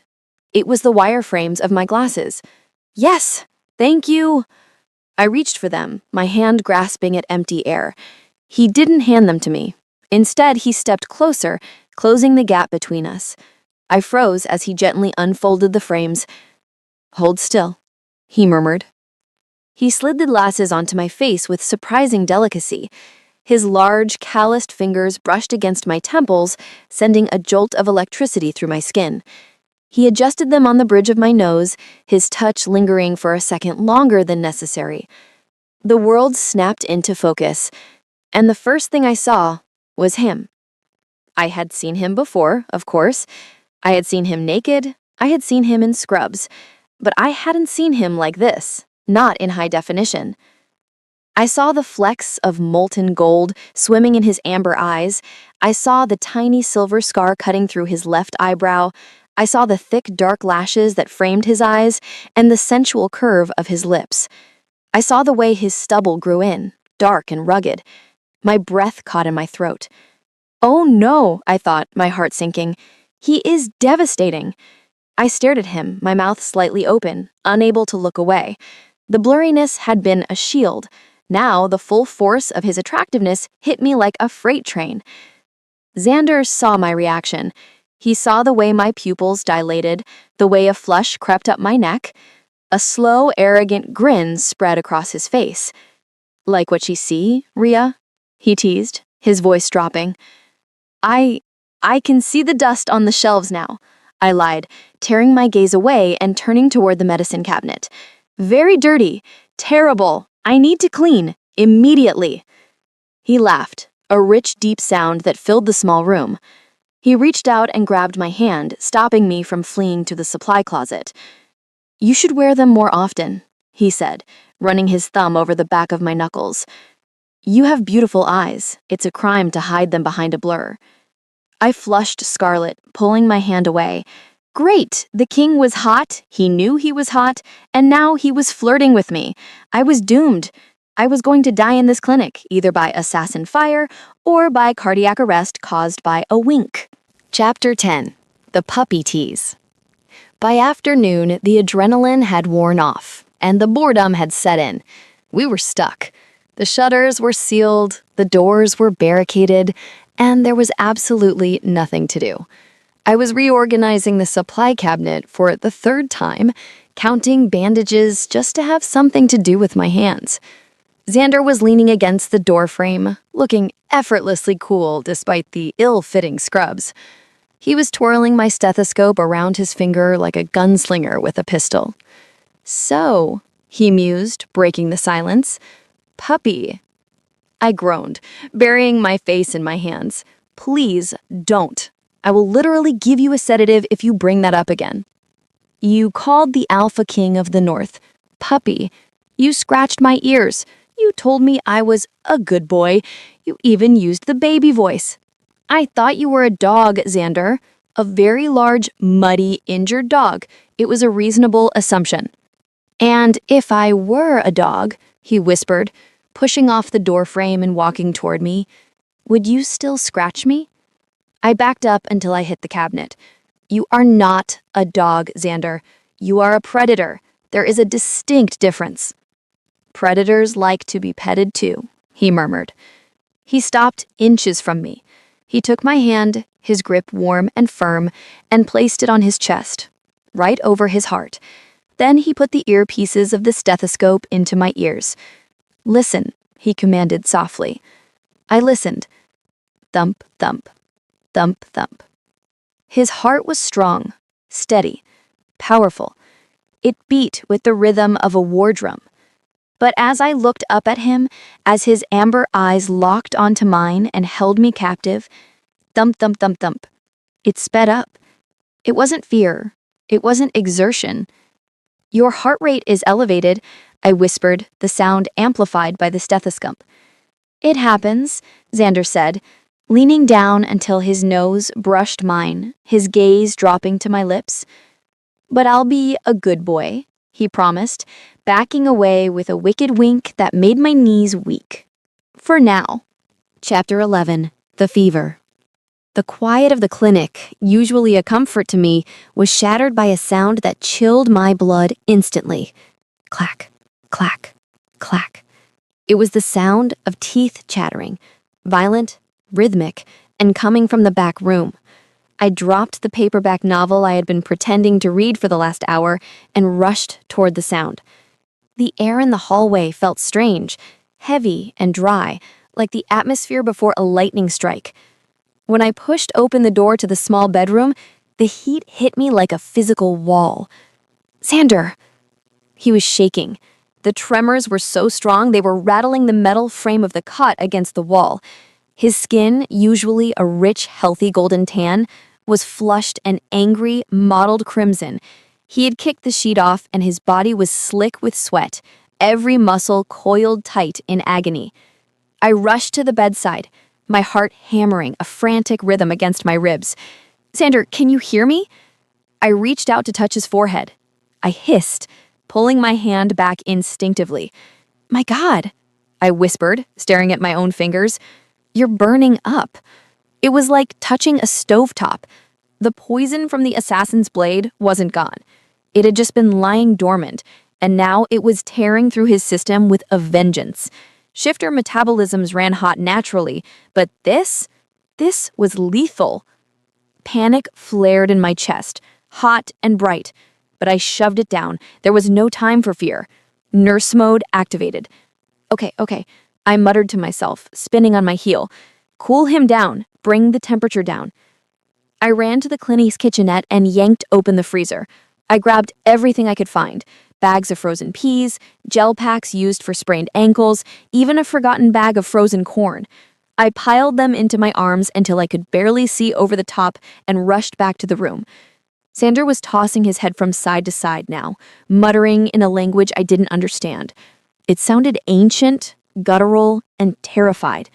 It was the wireframes of my glasses. "Yes, thank you." I reached for them, my hand grasping at empty air. He didn't hand them to me. Instead, he stepped closer, closing the gap between us. I froze as he gently unfolded the frames. "Hold still," he murmured. He slid the glasses onto my face with surprising delicacy. His large, calloused fingers brushed against my temples, sending a jolt of electricity through my skin. He adjusted them on the bridge of my nose, his touch lingering for a second longer than necessary. The world snapped into focus, and the first thing I saw was him. I had seen him before, of course. I had seen him naked, I had seen him in scrubs, but I hadn't seen him like this, not in high definition. I saw the flecks of molten gold swimming in his amber eyes. I saw the tiny silver scar cutting through his left eyebrow. I saw the thick, dark lashes that framed his eyes and the sensual curve of his lips. I saw the way his stubble grew in, dark and rugged. My breath caught in my throat. "Oh no," I thought, my heart sinking. "He is devastating." I stared at him, my mouth slightly open, unable to look away. The blurriness had been a shield. Now the full force of his attractiveness hit me like a freight train. Xander saw my reaction. He saw the way my pupils dilated, the way a flush crept up my neck. A slow, arrogant grin spread across his face. "Like what you see, Rhea?" he teased, his voice dropping. I can see the dust on the shelves now," I lied, tearing my gaze away and turning toward the medicine cabinet. "Very dirty. Terrible. I need to clean. Immediately." He laughed, a rich, deep sound that filled the small room. He reached out and grabbed my hand, stopping me from fleeing to the supply closet. "You should wear them more often," he said, running his thumb over the back of my knuckles. "You have beautiful eyes. It's a crime to hide them behind a blur." I flushed scarlet, pulling my hand away. Great, the king was hot, he knew he was hot, and now he was flirting with me. I was doomed. I was going to die in this clinic, either by assassin fire or by cardiac arrest caused by a wink. Chapter 10. The Puppy Tease. By afternoon, the adrenaline had worn off, and the boredom had set in. We were stuck. The shutters were sealed, the doors were barricaded, and there was absolutely nothing to do. I was reorganizing the supply cabinet for the third time, counting bandages just to have something to do with my hands. Xander was leaning against the doorframe, looking effortlessly cool despite the ill-fitting scrubs. He was twirling my stethoscope around his finger like a gunslinger with a pistol. "So," he mused, breaking the silence, "puppy." I groaned, burying my face in my hands. "Please don't. I will literally give you a sedative if you bring that up again." "You called the Alpha King of the North puppy. You scratched my ears. You told me I was a good boy. You even used the baby voice. I thought you were a dog, Xander. A very large, muddy, injured dog. It was a reasonable assumption." "And if I were a dog," he whispered, pushing off the doorframe and walking toward me, "would you still scratch me?" I backed up until I hit the cabinet. "You are not a dog, Xander. You are a predator. There is a distinct difference." "Predators like to be petted too," he murmured. He stopped inches from me. He took my hand, his grip warm and firm, and placed it on his chest, right over his heart. Then he put the earpieces of the stethoscope into my ears. "Listen," he commanded softly. I listened. Thump, thump. Thump, thump. His heart was strong, steady, powerful. It beat with the rhythm of a war drum. But as I looked up at him, as his amber eyes locked onto mine and held me captive, thump, thump, thump, thump, it sped up. It wasn't fear. It wasn't exertion. "Your heart rate is elevated," I whispered, the sound amplified by the stethoscope. "It happens," Xander said, leaning down until his nose brushed mine, his gaze dropping to my lips. "But I'll be a good boy," he promised, backing away with a wicked wink that made my knees weak. "For now." Chapter 11. The Fever. The quiet of the clinic, usually a comfort to me, was shattered by a sound that chilled my blood instantly. Clack, clack, clack. It was the sound of teeth chattering, violent, rhythmic, and coming from the back room. I dropped the paperback novel I had been pretending to read for the last hour and rushed toward the sound. The air in the hallway felt strange, heavy and dry, like the atmosphere before a lightning strike. When I pushed open the door to the small bedroom, the heat hit me like a physical wall. "Xander!" He was shaking. The tremors were so strong they were rattling the metal frame of the cot against the wall. His skin, usually a rich, healthy golden tan, was flushed and angry, mottled crimson. He had kicked the sheet off and his body was slick with sweat, every muscle coiled tight in agony. I rushed to the bedside, my heart hammering a frantic rhythm against my ribs. "Xander, can you hear me?" I reached out to touch his forehead. I hissed, pulling my hand back instinctively. "My God," I whispered, staring at my own fingers. "You're burning up." It was like touching a stovetop. The poison from the assassin's blade wasn't gone. It had just been lying dormant, and now it was tearing through his system with a vengeance. Shifter metabolisms ran hot naturally, but this was lethal. Panic flared in my chest, hot and bright, but I shoved it down. There was no time for fear. Nurse mode activated. Okay, I muttered to myself, spinning on my heel. "Cool him down. Bring the temperature down." I ran to the clinic's kitchenette and yanked open the freezer. I grabbed everything I could find. Bags of frozen peas, gel packs used for sprained ankles, even a forgotten bag of frozen corn. I piled them into my arms until I could barely see over the top and rushed back to the room. Xander was tossing his head from side to side now, muttering in a language I didn't understand. It sounded ancient, guttural, and terrified.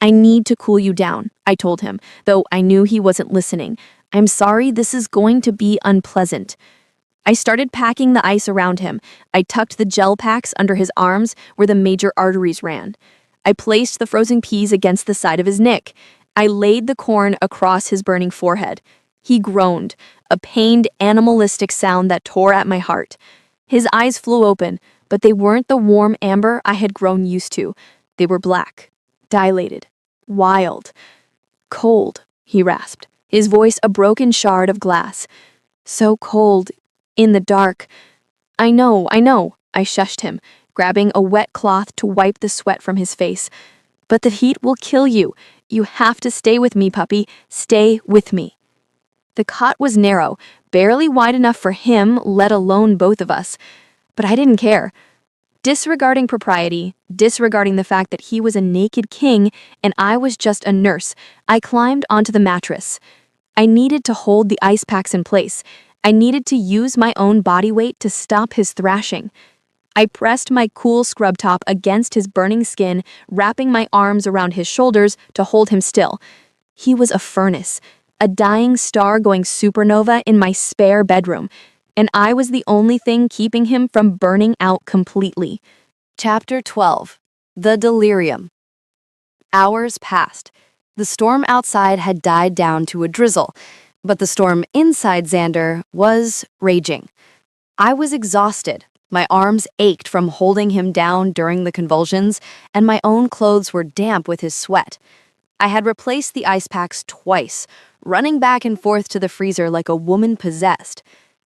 "I need to cool you down," I told him, though I knew he wasn't listening. I'm sorry, this is going to be unpleasant. I started packing the ice around him. I tucked the gel packs under his arms where the major arteries ran. I placed the frozen peas against the side of his neck. I laid the corn across his burning forehead. He groaned, a pained, animalistic sound that tore at my heart. His eyes flew open, but they weren't the warm amber I had grown used to. They were black, dilated, wild. Cold, he rasped, his voice a broken shard of glass. So cold, in the dark. I know, I shushed him, grabbing a wet cloth to wipe the sweat from his face. But the heat will kill you. You have to stay with me, puppy. Stay with me. The cot was narrow, barely wide enough for him, let alone both of us. But I didn't care. Disregarding propriety, disregarding the fact that he was a naked king and I was just a nurse, I climbed onto the mattress. I needed to hold the ice packs in place. I needed to use my own body weight to stop his thrashing. I pressed my cool scrub top against his burning skin, wrapping my arms around his shoulders to hold him still. He was a furnace, a dying star going supernova in my spare bedroom, and I was the only thing keeping him from burning out completely. Chapter 12. The Delirium. Hours passed. The storm outside had died down to a drizzle, but the storm inside Xander was raging. I was exhausted. My arms ached from holding him down during the convulsions, and my own clothes were damp with his sweat. I had replaced the ice packs twice, running back and forth to the freezer like a woman possessed.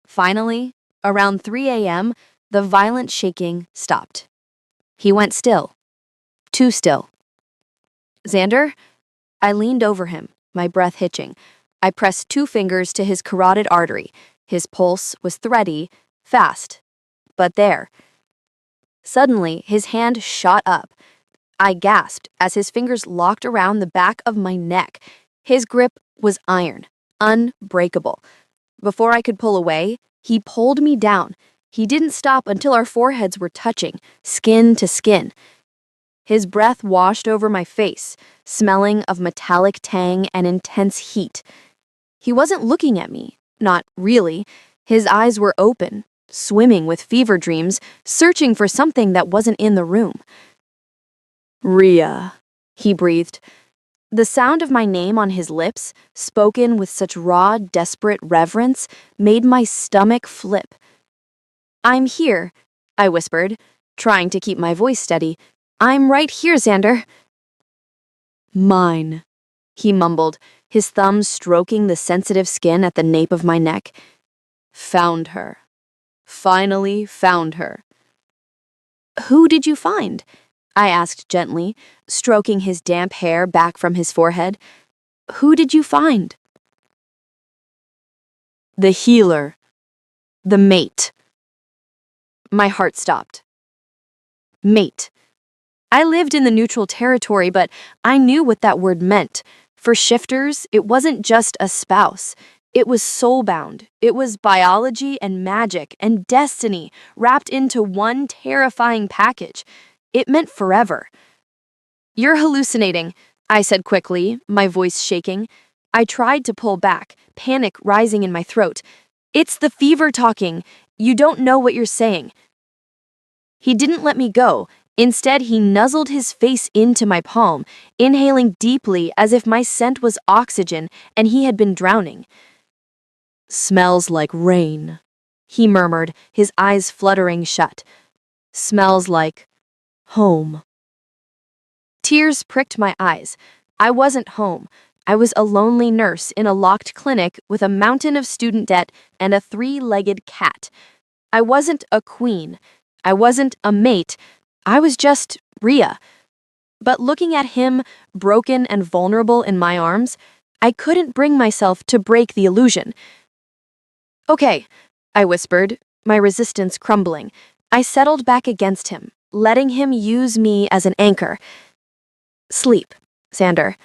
Finally, around 3 a.m., the violent shaking stopped. He went still. Too still. Xander? I leaned over him, my breath hitching. I pressed 2 fingers to his carotid artery. His pulse was thready, fast. But there. Suddenly, his hand shot up. I gasped as his fingers locked around the back of my neck. His grip was iron, unbreakable. Before I could pull away, he pulled me down. He didn't stop until our foreheads were touching, skin to skin. His breath washed over my face, smelling of metallic tang and intense heat. He wasn't looking at me, not really. His eyes were open, swimming with fever dreams, searching for something that wasn't in the room. Rhea, he breathed. The sound of my name on his lips, spoken with such raw, desperate reverence, made my stomach flip. I'm here, I whispered, trying to keep my voice steady. I'm right here, Xander. Mine, he mumbled, his thumbs stroking the sensitive skin at the nape of my neck. Found her. Finally found her. Who did you find? I asked gently, stroking his damp hair back from his forehead. Who did you find? The healer. The mate. My heart stopped. Mate. I lived in the neutral territory, but I knew what that word meant. For shifters, it wasn't just a spouse. It was soulbound. It was biology and magic and destiny wrapped into one terrifying package. It meant forever. You're hallucinating, I said quickly, my voice shaking. I tried to pull back, panic rising in my throat. It's the fever talking. You don't know what you're saying. He didn't let me go. Instead, he nuzzled his face into my palm, inhaling deeply as if my scent was oxygen and he had been drowning. Smells like rain, he murmured, his eyes fluttering shut. Smells like home. Tears pricked my eyes. I wasn't home. I was a lonely nurse in a locked clinic with a mountain of student debt and a 3-legged cat. I wasn't a queen. I wasn't a mate. I was just Rhea. But looking at him, broken and vulnerable in my arms, I couldn't bring myself to break the illusion. Okay, I whispered, my resistance crumbling. I settled back against him, letting him use me as an anchor. Sleep, Xander.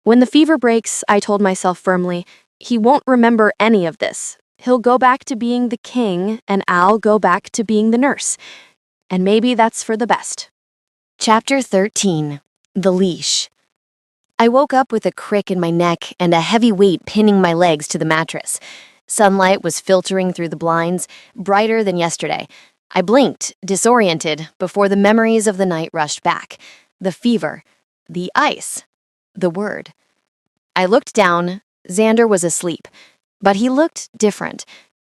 When the fever breaks, I told myself firmly, he won't remember any of this. He'll go back to being the king, and I'll go back to being the nurse. And maybe that's for the best. Chapter 13. The Leash. I woke up with a crick in my neck and a heavy weight pinning my legs to the mattress. Sunlight was filtering through the blinds, brighter than yesterday. I blinked, disoriented, before the memories of the night rushed back. The fever, the ice, the word. I looked down. Xander was asleep, but he looked different.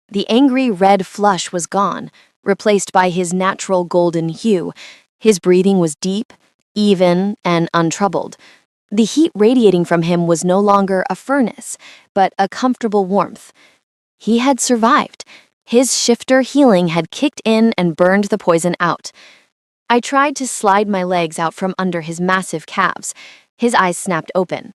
The angry red flush was gone, replaced by his natural golden hue. His breathing was deep, even, and untroubled. The heat radiating from him was no longer a furnace, but a comfortable warmth. He had survived. His shifter healing had kicked in and burned the poison out. I tried to slide my legs out from under his massive calves. His eyes snapped open.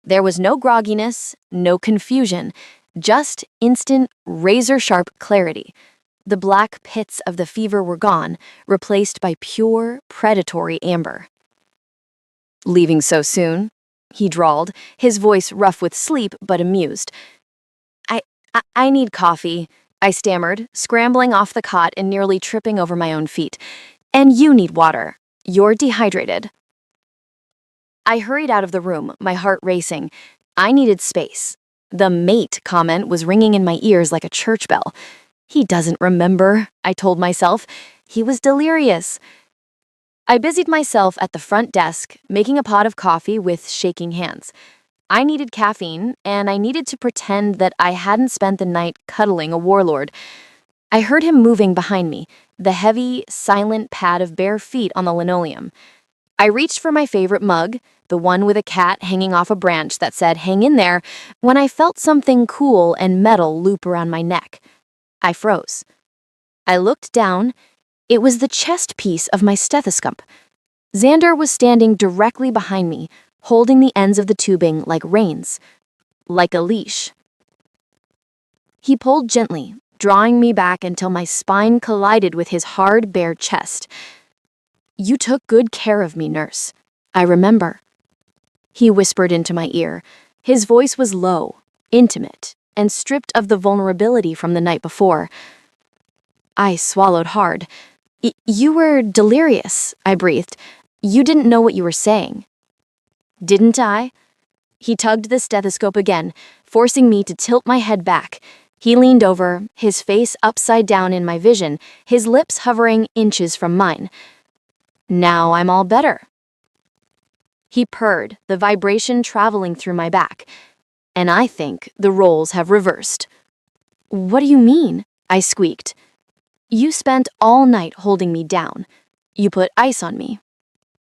There was no grogginess, no confusion, just instant, razor-sharp clarity. The black pits of the fever were gone, replaced by pure, predatory amber. "Leaving so soon?" he drawled, his voice rough with sleep but amused. I need coffee," I stammered, scrambling off the cot and nearly tripping over my own feet. "And you need water. You're dehydrated." I hurried out of the room, my heart racing. I needed space. The mate comment was ringing in my ears like a church bell. He doesn't remember, I told myself. He was delirious. I busied myself at the front desk, making a pot of coffee with shaking hands. I needed caffeine, and I needed to pretend that I hadn't spent the night cuddling a warlord. I heard him moving behind me, the heavy, silent pad of bare feet on the linoleum. I reached for my favorite mug, the one with a cat hanging off a branch that said, "Hang in there," when I felt something cool and metal loop around my neck. I froze. I looked down. It was the chest piece of my stethoscope. Xander was standing directly behind me, holding the ends of the tubing like reins, like a leash. He pulled gently, drawing me back until my spine collided with his hard, bare chest. "You took good care of me, nurse. I remember." He whispered into my ear. His voice was low, intimate, and stripped of the vulnerability from the night before. I swallowed hard. You were delirious," I breathed. "You didn't know what you were saying." "Didn't I?" He tugged the stethoscope again, forcing me to tilt my head back. He leaned over, his face upside down in my vision, his lips hovering inches from mine. "Now I'm all better." He purred, the vibration traveling through my back. "And I think the roles have reversed." "What do you mean?" I squeaked. "You spent all night holding me down. You put ice on me.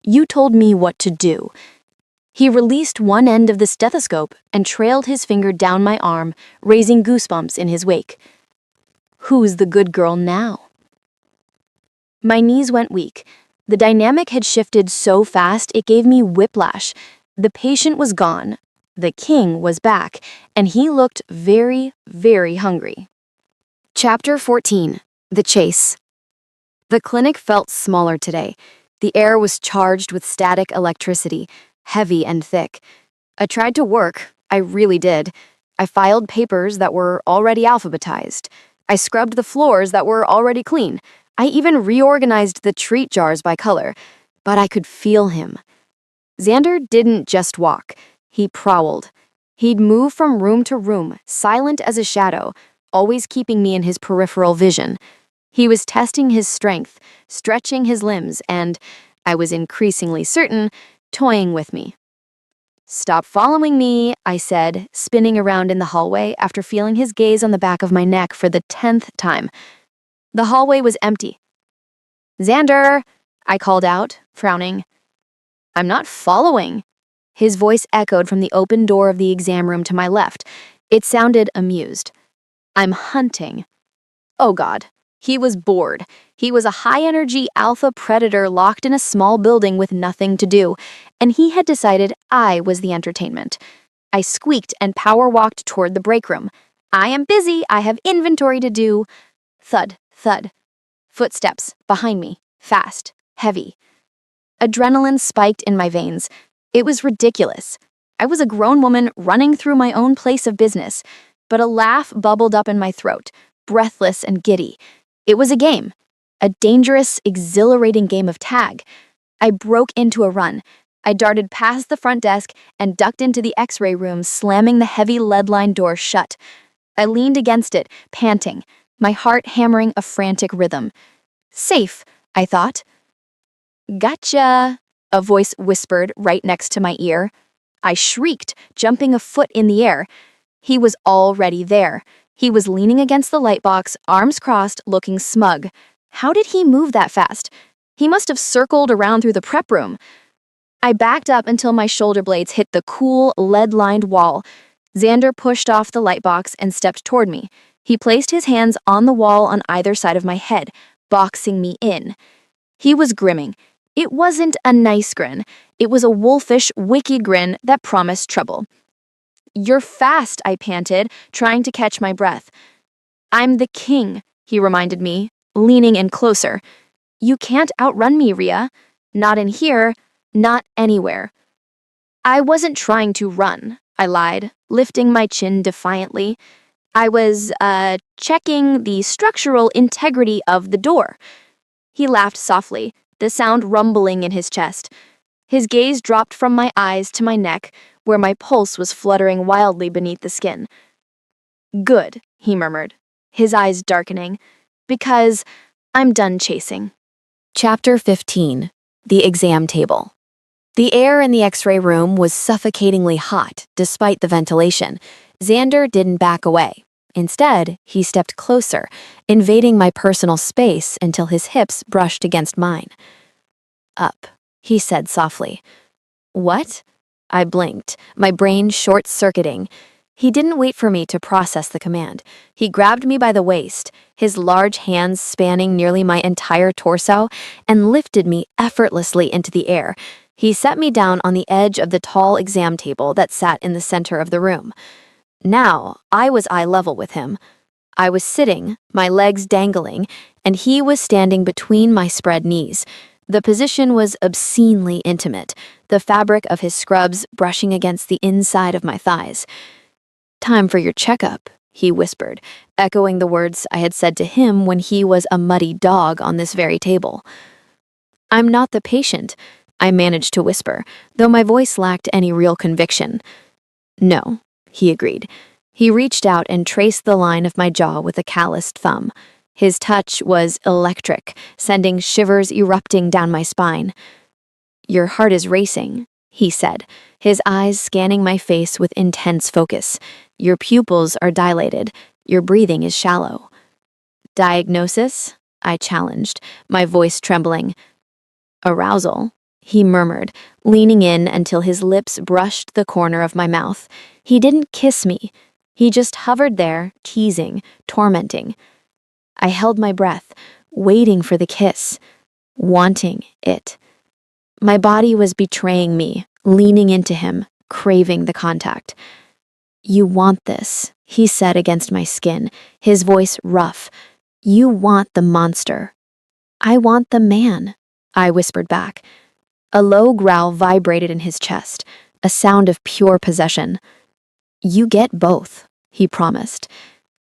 You told me what to do." He released one end of the stethoscope and trailed his finger down my arm, raising goosebumps in his wake. "Who's the good girl now?" My knees went weak. The dynamic had shifted so fast it gave me whiplash. The patient was gone. The king was back, and he looked very, very hungry. Chapter 14. The Chase. The clinic felt smaller today. The air was charged with static electricity, heavy and thick. I tried to work. I really did. I filed papers that were already alphabetized. I scrubbed the floors that were already clean. I even reorganized the treat jars by color. But I could feel him. Xander didn't just walk. He prowled. He'd move from room to room, silent as a shadow, always keeping me in his peripheral vision. He was testing his strength, stretching his limbs, and, I was increasingly certain, toying with me. "Stop following me," I said, spinning around in the hallway after feeling his gaze on the back of my neck for the 10th time. The hallway was empty. "Xander," I called out, frowning. "I'm not following." His voice echoed from the open door of the exam room to my left. It sounded amused. "I'm hunting." Oh God. He was bored. He was a high-energy alpha predator locked in a small building with nothing to do, and he had decided I was the entertainment. I squeaked and power-walked toward the break room. "I am busy. I have inventory to do." Thud, thud. Footsteps behind me, fast, heavy. Adrenaline spiked in my veins. It was ridiculous. I was a grown woman running through my own place of business, but a laugh bubbled up in my throat, breathless and giddy. It was a game. A dangerous, exhilarating game of tag. I broke into a run. I darted past the front desk and ducked into the x-ray room, slamming the heavy lead-lined door shut. I leaned against it, panting, my heart hammering a frantic rhythm. Safe, I thought. Gotcha, a voice whispered right next to my ear. I shrieked, jumping a foot in the air. He was already there. He was leaning against the lightbox, arms crossed, looking smug. How did he move that fast? He must have circled around through the prep room. I backed up until my shoulder blades hit the cool, lead-lined wall. Xander pushed off the lightbox and stepped toward me. He placed his hands on the wall on either side of my head, boxing me in. He was grimming. It wasn't a nice grin. It was a wolfish, wicked grin that promised trouble. You're fast, I panted, trying to catch my breath. I'm the king, he reminded me, leaning in closer. You can't outrun me, Rhea. Not in here, not anywhere. I wasn't trying to run, I lied, lifting my chin defiantly. I was, checking the structural integrity of the door. He laughed softly, the sound rumbling in his chest. His gaze dropped from my eyes to my neck, where my pulse was fluttering wildly beneath the skin. Good, he murmured, his eyes darkening, because I'm done chasing. Chapter 15. The Exam Table. The air in the x-ray room was suffocatingly hot, despite the ventilation. Xander didn't back away. Instead, he stepped closer, invading my personal space until his hips brushed against mine. Up, he said softly. What? I blinked, my brain short-circuiting. He didn't wait for me to process the command. He grabbed me by the waist, his large hands spanning nearly my entire torso, and lifted me effortlessly into the air. He set me down on the edge of the tall exam table that sat in the center of the room. Now, I was eye level with him. I was sitting, my legs dangling, and he was standing between my spread knees. The position was obscenely intimate, the fabric of his scrubs brushing against the inside of my thighs. Time for your checkup, he whispered, echoing the words I had said to him when he was a muddy dog on this very table. I'm not the patient, I managed to whisper, though my voice lacked any real conviction. No, he agreed. He reached out and traced the line of my jaw with a calloused thumb. His touch was electric, sending shivers erupting down my spine. Your heart is racing, he said, his eyes scanning my face with intense focus. Your pupils are dilated. Your breathing is shallow. Diagnosis? I challenged, my voice trembling. Arousal, he murmured, leaning in until his lips brushed the corner of my mouth. He didn't kiss me. He just hovered there, teasing, tormenting. I held my breath, waiting for the kiss, wanting it. My body was betraying me, leaning into him, craving the contact. You want this, he said against my skin, his voice rough. You want the monster. I want the man, I whispered back. A low growl vibrated in his chest, a sound of pure possession. You get both, he promised.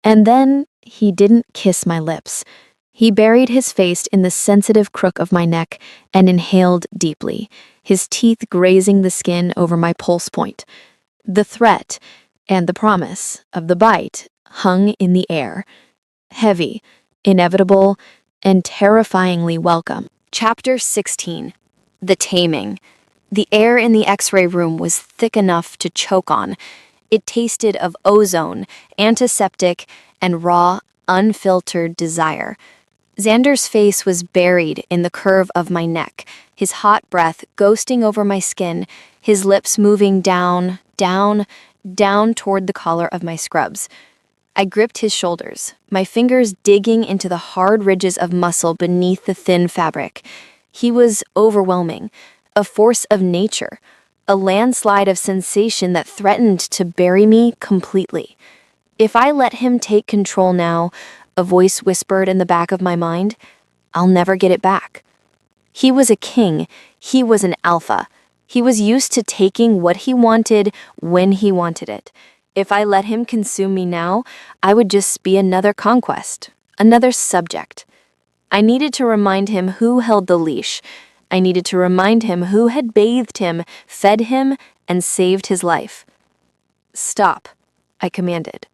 And then he didn't kiss my lips. He buried his face in the sensitive crook of my neck and inhaled deeply, his teeth grazing the skin over my pulse point. The threat and the promise of the bite hung in the air, heavy, inevitable, and terrifyingly welcome. Chapter 16. The Taming. The air in the x-ray room was thick enough to choke on. It tasted of ozone, antiseptic, and raw, unfiltered desire. Xander's face was buried in the curve of my neck, his hot breath ghosting over my skin, his lips moving down, down, down toward the collar of my scrubs. I gripped his shoulders, my fingers digging into the hard ridges of muscle beneath the thin fabric. He was overwhelming, a force of nature, a landslide of sensation that threatened to bury me completely. If I let him take control now, a voice whispered in the back of my mind, I'll never get it back. He was a king. He was an alpha. He was used to taking what he wanted when he wanted it. If I let him consume me now, I would just be another conquest, another subject. I needed to remind him who held the leash, I needed to remind him who had bathed him, fed him, and saved his life. "Stop," I commanded.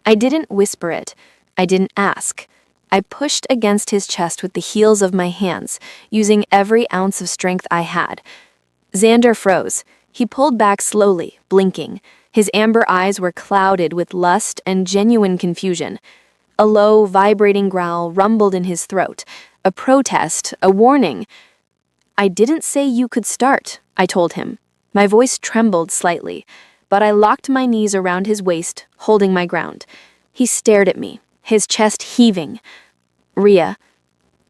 I didn't whisper it. I didn't ask. I pushed against his chest with the heels of my hands, using every ounce of strength I had. Xander froze. He pulled back slowly, blinking. His amber eyes were clouded with lust and genuine confusion. A low, vibrating growl rumbled in his throat. A protest, a warning. "I didn't say you could start," I told him. My voice trembled slightly, but I locked my knees around his waist, holding my ground. He stared at me, his chest heaving. "Rhea,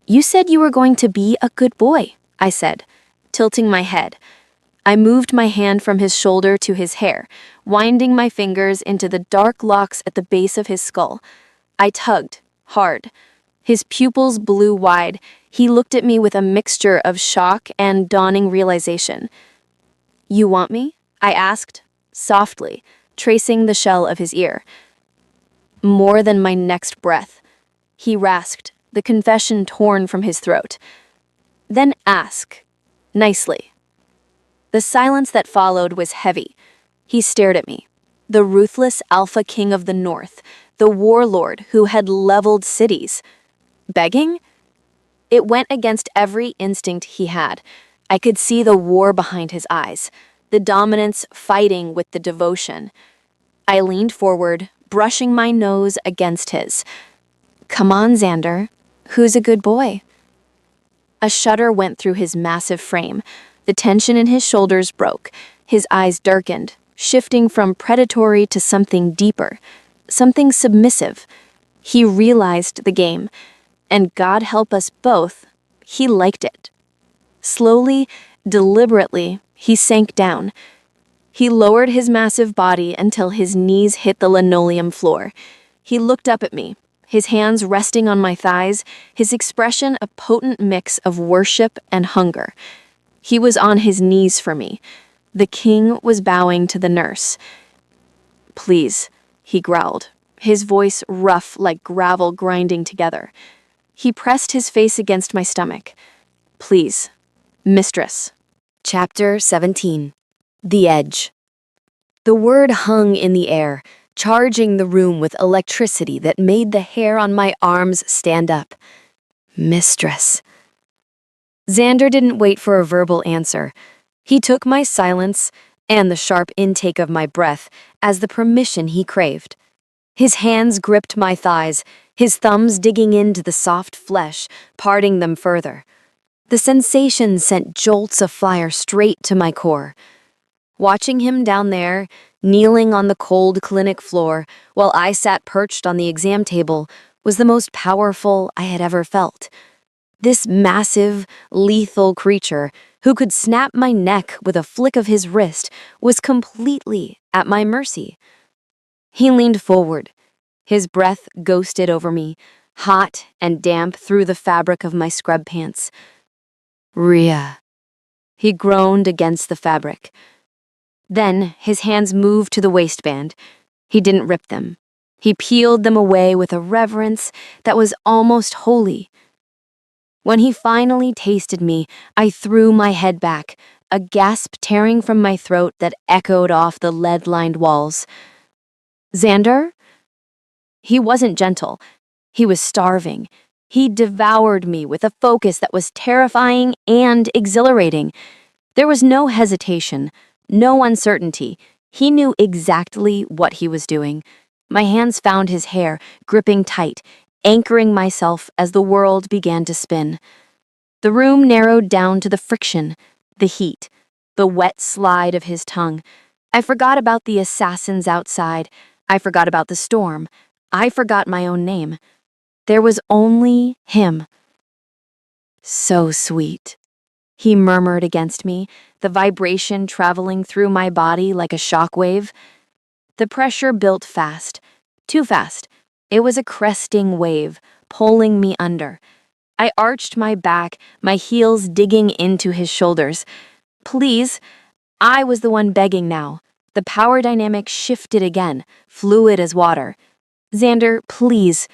you said you were going to be a good boy," I said, tilting my head. I moved my hand from his shoulder to his hair, winding my fingers into the dark locks at the base of his skull. I tugged, hard. His pupils blew wide. He looked at me with a mixture of shock and dawning realization. "You want me?" I asked, softly, tracing the shell of his ear. "More than my next breath," he rasped, the confession torn from his throat. "Then ask, nicely." The silence that followed was heavy. He stared at me, the ruthless alpha king of the north, the warlord who had leveled cities. Begging? It went against every instinct he had. I could see the war behind his eyes, the dominance fighting with the devotion. I leaned forward, brushing my nose against his. "Come on, Xander. Who's a good boy?" A shudder went through his massive frame. The tension in his shoulders broke. His eyes darkened, shifting from predatory to something deeper, something submissive. He realized the game, and God help us both, he liked it. Slowly, deliberately, he sank down. He lowered his massive body until his knees hit the linoleum floor. He looked up at me, his hands resting on my thighs, his expression a potent mix of worship and hunger. He was on his knees for me. The king was bowing to the nurse. "Please," he growled, his voice rough like gravel grinding together. He pressed his face against my stomach. "Please, mistress." Chapter 17. The Edge. The word hung in the air, charging the room with electricity that made the hair on my arms stand up. Mistress. Xander didn't wait for a verbal answer. He took my silence and the sharp intake of my breath as the permission he craved. His hands gripped my thighs, his thumbs digging into the soft flesh, parting them further. The sensation sent jolts of fire straight to my core. Watching him down there, kneeling on the cold clinic floor, while I sat perched on the exam table, was the most powerful I had ever felt. This massive, lethal creature, who could snap my neck with a flick of his wrist, was completely at my mercy. He leaned forward. His breath ghosted over me, hot and damp through the fabric of my scrub pants. "Rhea." He groaned against the fabric. Then his hands moved to the waistband. He didn't rip them. He peeled them away with a reverence that was almost holy. When he finally tasted me, I threw my head back, a gasp tearing from my throat that echoed off the lead-lined walls. "Xander?" He wasn't gentle. He was starving. He devoured me with a focus that was terrifying and exhilarating. There was no hesitation, no uncertainty. He knew exactly what he was doing. My hands found his hair, gripping tight, anchoring myself as the world began to spin. The room narrowed down to the friction, the heat, the wet slide of his tongue. I forgot about the assassins outside. I forgot about the storm. I forgot my own name. There was only him. "So sweet," he murmured against me, the vibration traveling through my body like a shockwave. The pressure built fast, too fast. It was a cresting wave, pulling me under. I arched my back, my heels digging into his shoulders. "Please." I was the one begging now. The power dynamic shifted again, fluid as water. "Xander, please."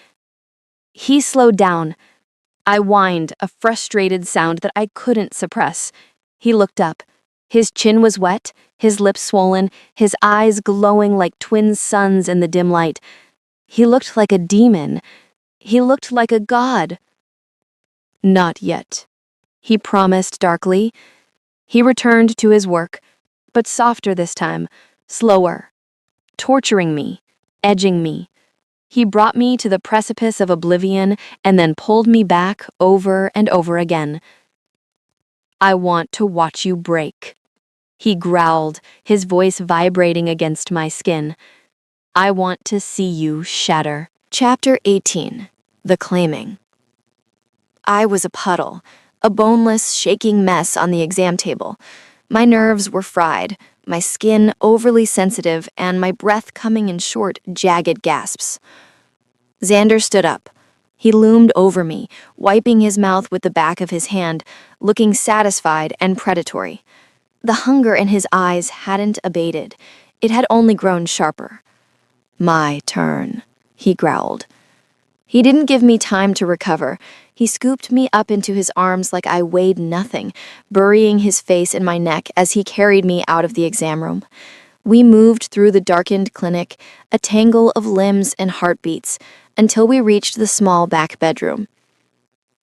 He slowed down. I whined, a frustrated sound that I couldn't suppress. He looked up. His chin was wet, his lips swollen, his eyes glowing like twin suns in the dim light. He looked like a demon. He looked like a god. Not yet, he promised darkly. He returned to his work, but softer this time, slower, torturing me, edging me. He brought me to the precipice of oblivion and then pulled me back over and over again. I want to watch you break. He growled, his voice vibrating against my skin. I want to see you shatter. Chapter 18. The Claiming. I was a puddle, a boneless, shaking mess on the exam table. My nerves were fried, my skin overly sensitive, and my breath coming in short, jagged gasps. Xander stood up. He loomed over me, wiping his mouth with the back of his hand, looking satisfied and predatory. The hunger in his eyes hadn't abated. It had only grown sharper. My turn, he growled. He didn't give me time to recover. He scooped me up into his arms like I weighed nothing, burying his face in my neck as he carried me out of the exam room. We moved through the darkened clinic, a tangle of limbs and heartbeats, until we reached the small back bedroom.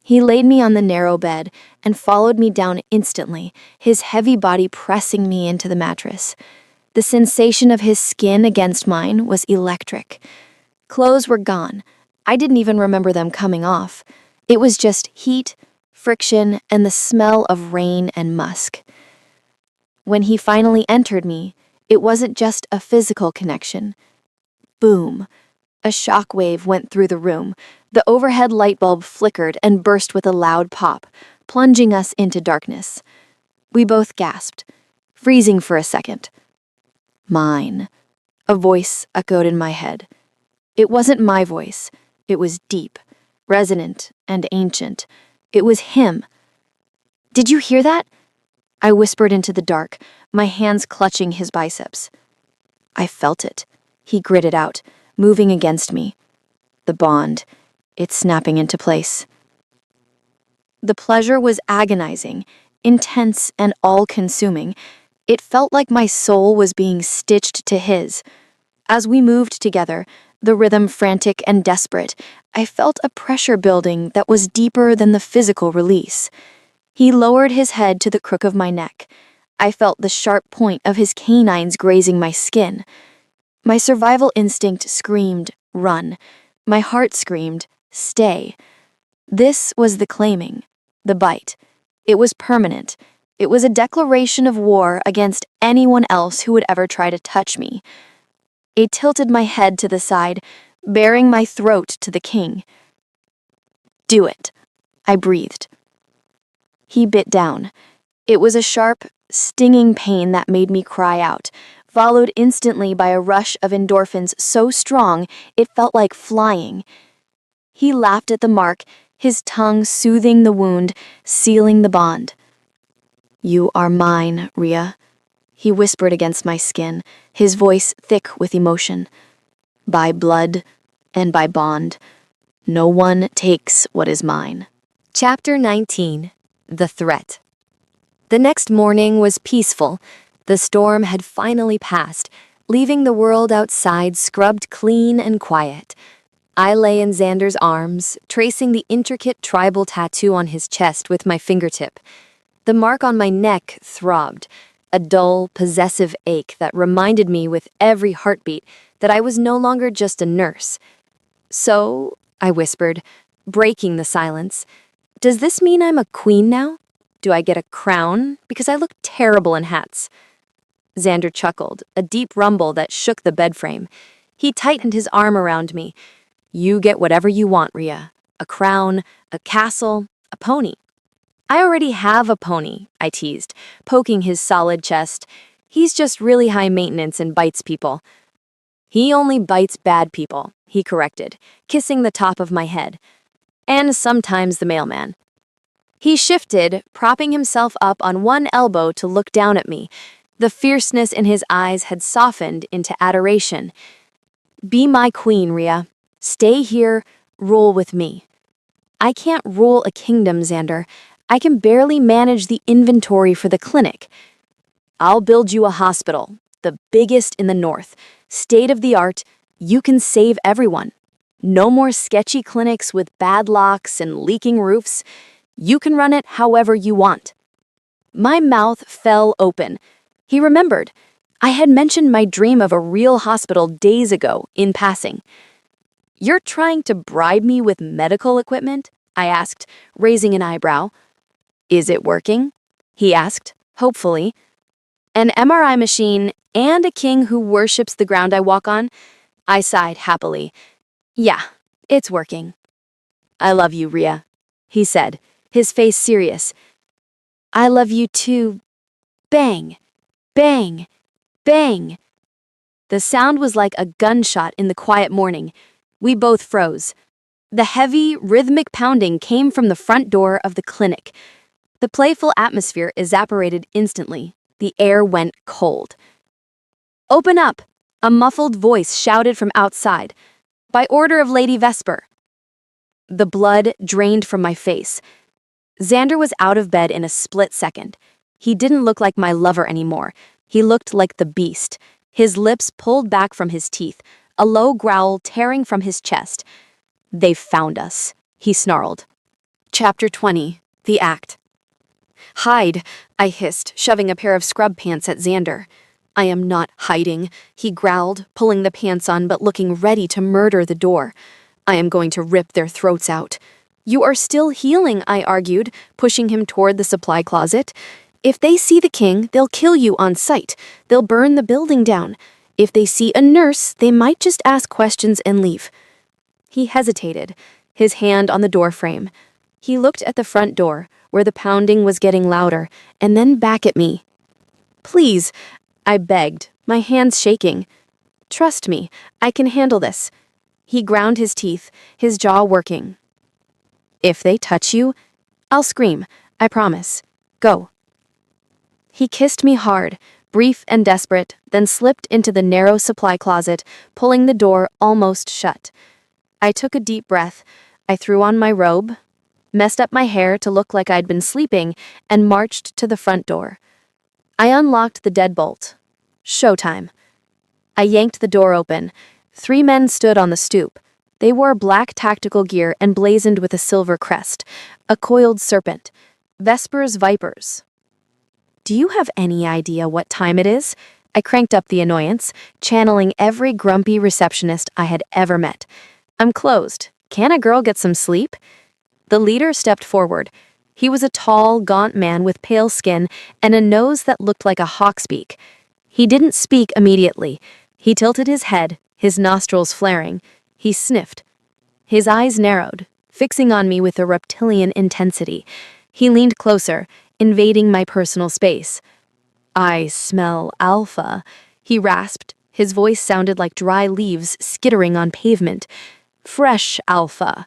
He laid me on the narrow bed and followed me down instantly, his heavy body pressing me into the mattress. The sensation of his skin against mine was electric. Clothes were gone. I didn't even remember them coming off. It was just heat, friction, and the smell of rain and musk. When he finally entered me, it wasn't just a physical connection. Boom. A shock wave went through the room. The overhead light bulb flickered and burst with a loud pop, plunging us into darkness. We both gasped, freezing for a second. Mine. A voice echoed in my head. It wasn't my voice. It was deep, resonant, and ancient. It was him. Did you hear that? I whispered into the dark, my hands clutching his biceps. I felt it. He gritted out, moving against me. The bond. It's snapping into place. The pleasure was agonizing, intense, and all-consuming. It felt like my soul was being stitched to his. As we moved together, the rhythm frantic and desperate, I felt a pressure building that was deeper than the physical release. He lowered his head to the crook of my neck. I felt the sharp point of his canines grazing my skin. My survival instinct screamed, run. My heart screamed, stay. This was the claiming, the bite. It was permanent. It was a declaration of war against anyone else who would ever try to touch me. I tilted my head to the side, baring my throat to the king. Do it, I breathed. He bit down. It was a sharp, stinging pain that made me cry out, followed instantly by a rush of endorphins so strong it felt like flying. He laughed at the mark, his tongue soothing the wound, sealing the bond. You are mine, Rhea. He whispered against my skin, his voice thick with emotion. By blood and by bond, no one takes what is mine. Chapter 19. The Threat. The next morning was peaceful. The storm had finally passed, leaving the world outside scrubbed clean and quiet. I lay in Xander's arms, tracing the intricate tribal tattoo on his chest with my fingertip. The mark on my neck throbbed, a dull, possessive ache that reminded me with every heartbeat that I was no longer just a nurse. So, I whispered, breaking the silence, does this mean I'm a queen now? Do I get a crown? Because I look terrible in hats. Xander chuckled, a deep rumble that shook the bed frame. He tightened his arm around me. You get whatever you want, Rhea. A crown, a castle, a pony. I already have a pony, I teased, poking his solid chest. He's just really high maintenance and bites people. He only bites bad people, he corrected, kissing the top of my head. And sometimes the mailman. He shifted, propping himself up on one elbow to look down at me. The fierceness in his eyes had softened into adoration. Be my queen, Rhea. Stay here, rule with me. I can't rule a kingdom, Xander. I can barely manage the inventory for the clinic. I'll build you a hospital, the biggest in the north. State of the art, you can save everyone. No more sketchy clinics with bad locks and leaking roofs. You can run it however you want. My mouth fell open. He remembered. I had mentioned my dream of a real hospital days ago in passing. You're trying to bribe me with medical equipment? I asked, raising an eyebrow. Is it working? He asked, hopefully. An MRI machine and a king who worships the ground I walk on? I sighed happily. Yeah, it's working. I love you, Rhea, he said, his face serious. I love you too. Bang, bang, bang. The sound was like a gunshot in the quiet morning. We both froze. The heavy, rhythmic pounding came from the front door of the clinic. The playful atmosphere evaporated instantly. The air went cold. Open up! A muffled voice shouted from outside. By order of Lady Vesper. The blood drained from my face. Xander was out of bed in a split second. He didn't look like my lover anymore. He looked like the beast. His lips pulled back from his teeth, a low growl tearing from his chest. They've found us, he snarled. Chapter 20. The Act. Hide, I hissed, shoving a pair of scrub pants at Xander. I am not hiding, he growled, pulling the pants on but looking ready to murder the door. I am going to rip their throats out. You are still healing, I argued, pushing him toward the supply closet. If they see the king, they'll kill you on sight. They'll burn the building down. If they see a nurse, they might just ask questions and leave. He hesitated, his hand on the doorframe. He looked at the front door, where the pounding was getting louder, and then back at me. Please, I begged, my hands shaking. Trust me, I can handle this. He ground his teeth, his jaw working. If they touch you, I'll scream, I promise. Go. He kissed me hard, brief and desperate, then slipped into the narrow supply closet, pulling the door almost shut. I took a deep breath. I threw on my robe, messed up my hair to look like I'd been sleeping, and marched to the front door. I unlocked the deadbolt. Showtime. I yanked the door open. 3 men stood on the stoop. They wore black tactical gear emblazoned with a silver crest, a coiled serpent, Vesper's vipers. Do you have any idea what time it is? I cranked up the annoyance, channeling every grumpy receptionist I had ever met. I'm closed. Can a girl get some sleep? The leader stepped forward. He was a tall, gaunt man with pale skin and a nose that looked like a hawk's beak. He didn't speak immediately. He tilted his head, his nostrils flaring. He sniffed. His eyes narrowed, fixing on me with a reptilian intensity. He leaned closer, invading my personal space. I smell alpha, he rasped. His voice sounded like dry leaves skittering on pavement. Fresh alpha.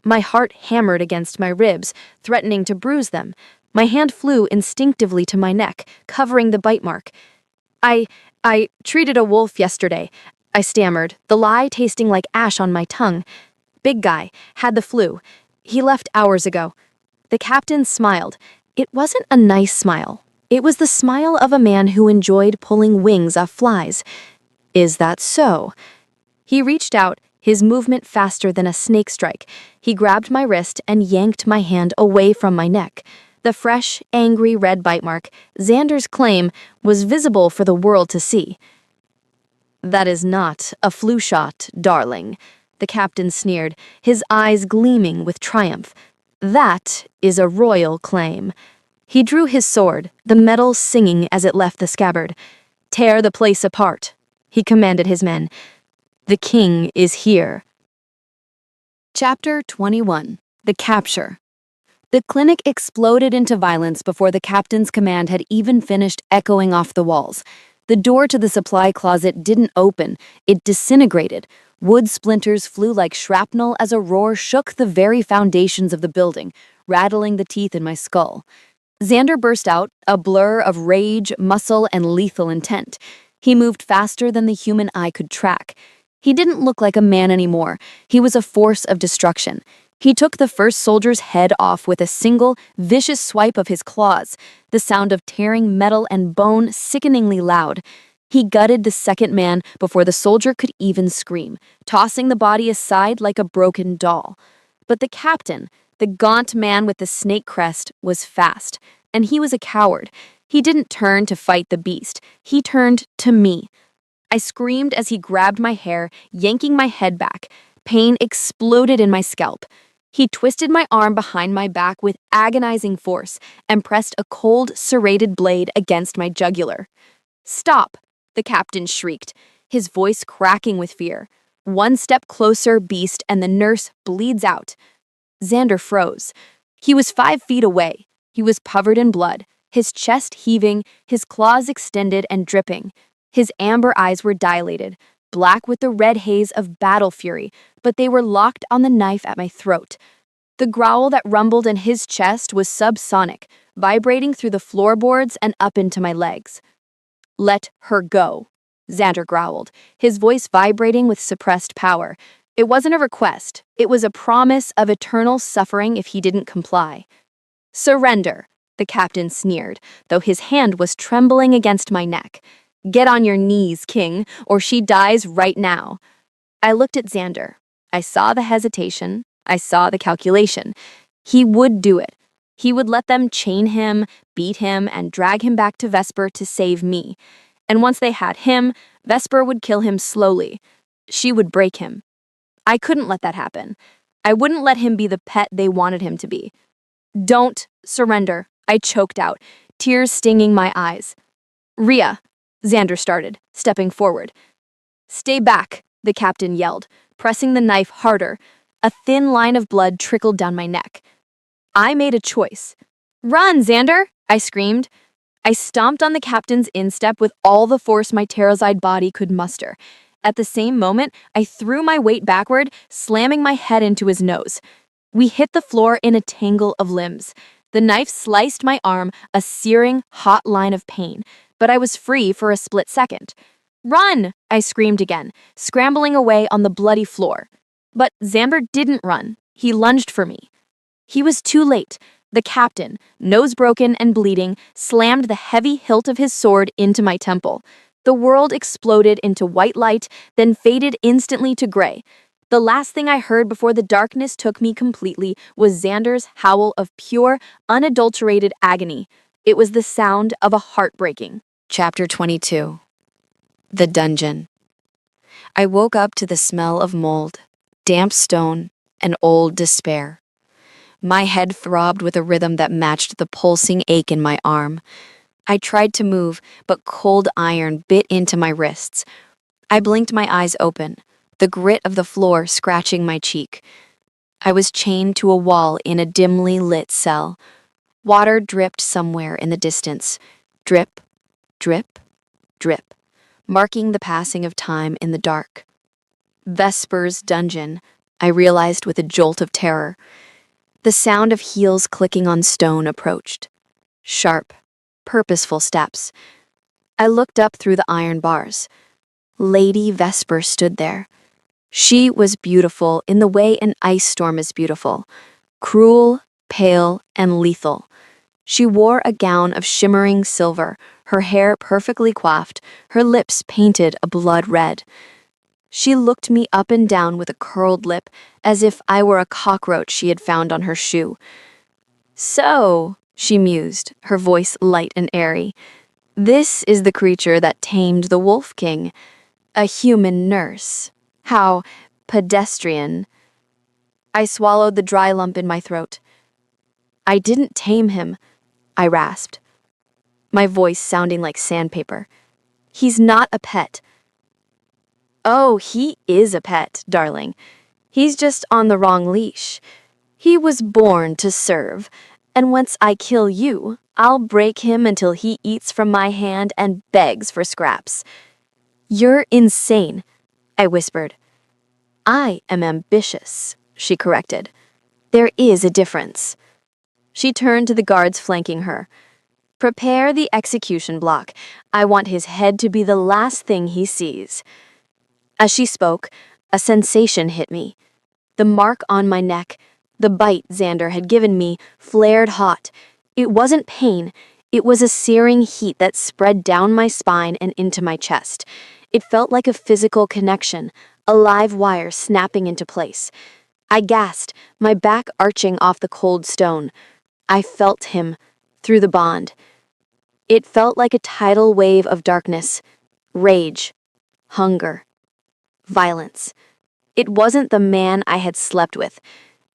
My heart hammered against my ribs, threatening to bruise them. My hand flew instinctively to my neck, covering the bite mark. I treated a wolf yesterday, I stammered, the lie tasting like ash on my tongue. Big guy, had the flu. He left hours ago. The captain smiled. It wasn't a nice smile. It was the smile of a man who enjoyed pulling wings off flies. Is that so? He reached out, his movement faster than a snake strike. He grabbed my wrist and yanked my hand away from my neck. The fresh, angry red bite mark, Xander's claim, was visible for the world to see. That is not a flu shot, darling, the captain sneered, his eyes gleaming with triumph. That is a royal claim. He drew his sword, the metal singing as it left the scabbard. Tear the place apart, he commanded his men. The king is here. Chapter 21. The Capture. The clinic exploded into violence before the captain's command had even finished echoing off the walls. The door to the supply closet didn't open, it disintegrated. Wood splinters flew like shrapnel as a roar shook the very foundations of the building, rattling the teeth in my skull. Xander burst out, a blur of rage, muscle, and lethal intent. He moved faster than the human eye could track. He didn't look like a man anymore. He was a force of destruction. He took the first soldier's head off with a single, vicious swipe of his claws, the sound of tearing metal and bone sickeningly loud. He gutted the second man before the soldier could even scream, tossing the body aside like a broken doll. But the captain, the gaunt man with the snake crest, was fast, and he was a coward. He didn't turn to fight the beast. He turned to me. I screamed as he grabbed my hair, yanking my head back. Pain exploded in my scalp. He twisted my arm behind my back with agonizing force and pressed a cold, serrated blade against my jugular. "Stop!" the captain shrieked, his voice cracking with fear. "One step closer, beast, and the nurse bleeds out." Xander froze. He was 5 feet away. He was covered in blood, his chest heaving, his claws extended and dripping. His amber eyes were dilated, black with the red haze of battle fury, but they were locked on the knife at my throat. The growl that rumbled in his chest was subsonic, vibrating through the floorboards and up into my legs. "Let her go," Xander growled, his voice vibrating with suppressed power. It wasn't a request, it was a promise of eternal suffering if he didn't comply. "Surrender," the captain sneered, though his hand was trembling against my neck. "Get on your knees, King, or she dies right now." I looked at Xander. I saw the hesitation. I saw the calculation. He would do it. He would let them chain him, beat him, and drag him back to Vesper to save me. And once they had him, Vesper would kill him slowly. She would break him. I couldn't let that happen. I wouldn't let him be the pet they wanted him to be. "Don't surrender," I choked out, tears stinging my eyes. "Rhea," Xander started, stepping forward. "Stay back," the captain yelled, pressing the knife harder. A thin line of blood trickled down my neck. I made a choice. "Run, Xander!" I screamed. I stomped on the captain's instep with all the force my terrorized body could muster. At the same moment, I threw my weight backward, slamming my head into his nose. We hit the floor in a tangle of limbs. The knife sliced my arm, a searing, hot line of pain, but I was free for a split second. "Run!" I screamed again, scrambling away on the bloody floor. But Xander didn't run. He lunged for me. He was too late. The captain, nose broken and bleeding, slammed the heavy hilt of his sword into my temple. The world exploded into white light, then faded instantly to gray. The last thing I heard before the darkness took me completely was Xander's howl of pure, unadulterated agony. It was the sound of a heartbreaking. Chapter 22. The Dungeon. I woke up to the smell of mold, damp stone, and old despair. My head throbbed with a rhythm that matched the pulsing ache in my arm. I tried to move, but cold iron bit into my wrists. I blinked my eyes open, the grit of the floor scratching my cheek. I was chained to a wall in a dimly lit cell. Water dripped somewhere in the distance. Drip, drip, drip, marking the passing of time in the dark. Vesper's dungeon, I realized with a jolt of terror. The sound of heels clicking on stone approached. Sharp, purposeful steps. I looked up through the iron bars. Lady Vesper stood there. She was beautiful in the way an ice storm is beautiful. Cruel, pale, and lethal. She wore a gown of shimmering silver, her hair perfectly coiffed, her lips painted a blood red. She looked me up and down with a curled lip, as if I were a cockroach she had found on her shoe. "So," she mused, her voice light and airy, "this is the creature that tamed the Wolf King. A human nurse. How pedestrian." I swallowed the dry lump in my throat. "I didn't tame him," I rasped, my voice sounding like sandpaper. "He's not a pet." "Oh, he is a pet, darling. He's just on the wrong leash. He was born to serve, and once I kill you, I'll break him until he eats from my hand and begs for scraps." "You're insane," I whispered. "I am ambitious," she corrected. "There is a difference." She turned to the guards flanking her. "Prepare the execution block. I want his head to be the last thing he sees." As she spoke, a sensation hit me. The mark on my neck, The bite Xander had given me flared hot. It wasn't pain. It was a searing heat that spread down my spine and into my chest. It felt like a physical connection, a live wire snapping into place. I gasped, my back arching off the cold stone. I felt him, through the bond. It felt like a tidal wave of darkness, rage, hunger, violence. It wasn't the man I had slept with.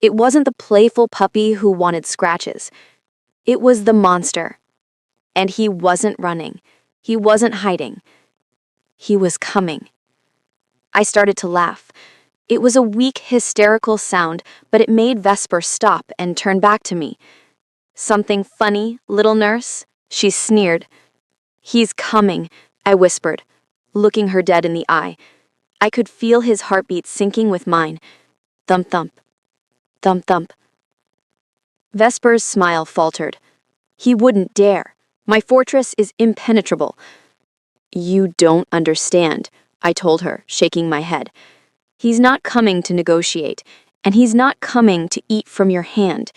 It wasn't the playful puppy who wanted scratches. It was the monster. And he wasn't running. He wasn't hiding. He was coming. I started to laugh. It was a weak, hysterical sound, but it made Vesper stop and turn back to me. "Something funny, little nurse?" she sneered. "He's coming," I whispered, looking her dead in the eye. I could feel his heartbeat syncing with mine. Thump thump. Thump thump. Vesper's smile faltered. "He wouldn't dare. My fortress is impenetrable." "You don't understand," I told her, shaking my head. "He's not coming to negotiate, and he's not coming to eat from your hand."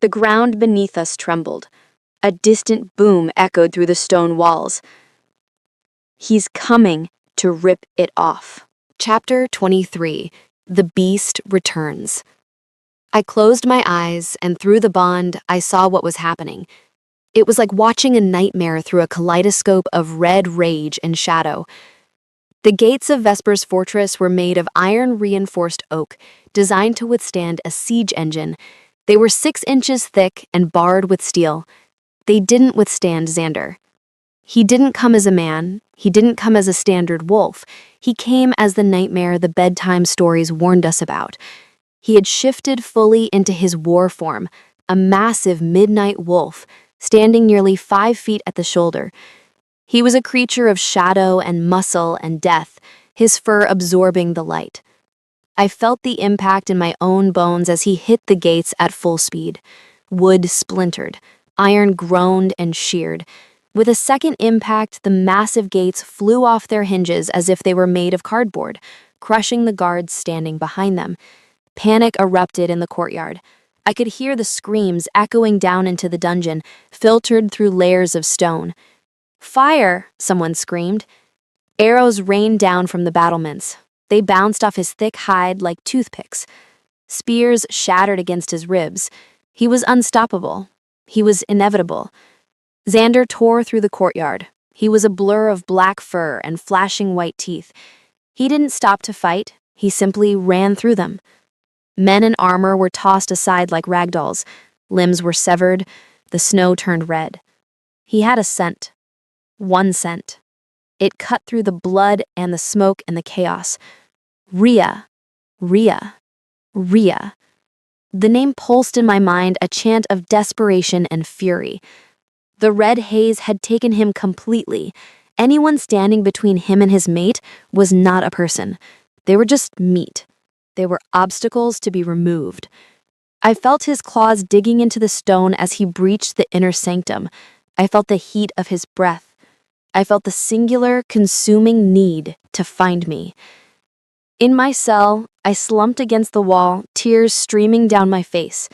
The ground beneath us trembled. A distant boom echoed through the stone walls. "He's coming to rip it off." Chapter 23. The Beast Returns. I closed my eyes, and through the bond, I saw what was happening. It was like watching a nightmare through a kaleidoscope of red rage and shadow. The gates of Vesper's fortress were made of iron-reinforced oak, designed to withstand a siege engine. They were 6 inches thick and barred with steel. They didn't withstand Xander. He didn't come as a man. He didn't come as a standard wolf. He came as the nightmare the bedtime stories warned us about. He had shifted fully into his war form, a massive midnight wolf, standing nearly 5 feet at the shoulder. He was a creature of shadow and muscle and death, his fur absorbing the light. I felt the impact in my own bones as he hit the gates at full speed. Wood splintered, iron groaned and sheared. With a second impact, the massive gates flew off their hinges as if they were made of cardboard, crushing the guards standing behind them. Panic erupted in the courtyard. I could hear the screams echoing down into the dungeon, filtered through layers of stone. "Fire!" someone screamed. Arrows rained down from the battlements. They bounced off his thick hide like toothpicks. Spears shattered against his ribs. He was unstoppable. He was inevitable. Xander tore through the courtyard. He was a blur of black fur and flashing white teeth. He didn't stop to fight. He simply ran through them. Men in armor were tossed aside like ragdolls. Limbs were severed. The snow turned red. He had a scent. One scent. It cut through the blood and the smoke and the chaos. Rhea. Rhea. Rhea. The name pulsed in my mind, a chant of desperation and fury. The red haze had taken him completely. Anyone standing between him and his mate was not a person. They were just meat. They were obstacles to be removed. I felt his claws digging into the stone as he breached the inner sanctum. I felt the heat of his breath. I felt the singular, consuming need to find me. In my cell, I slumped against the wall, tears streaming down my face.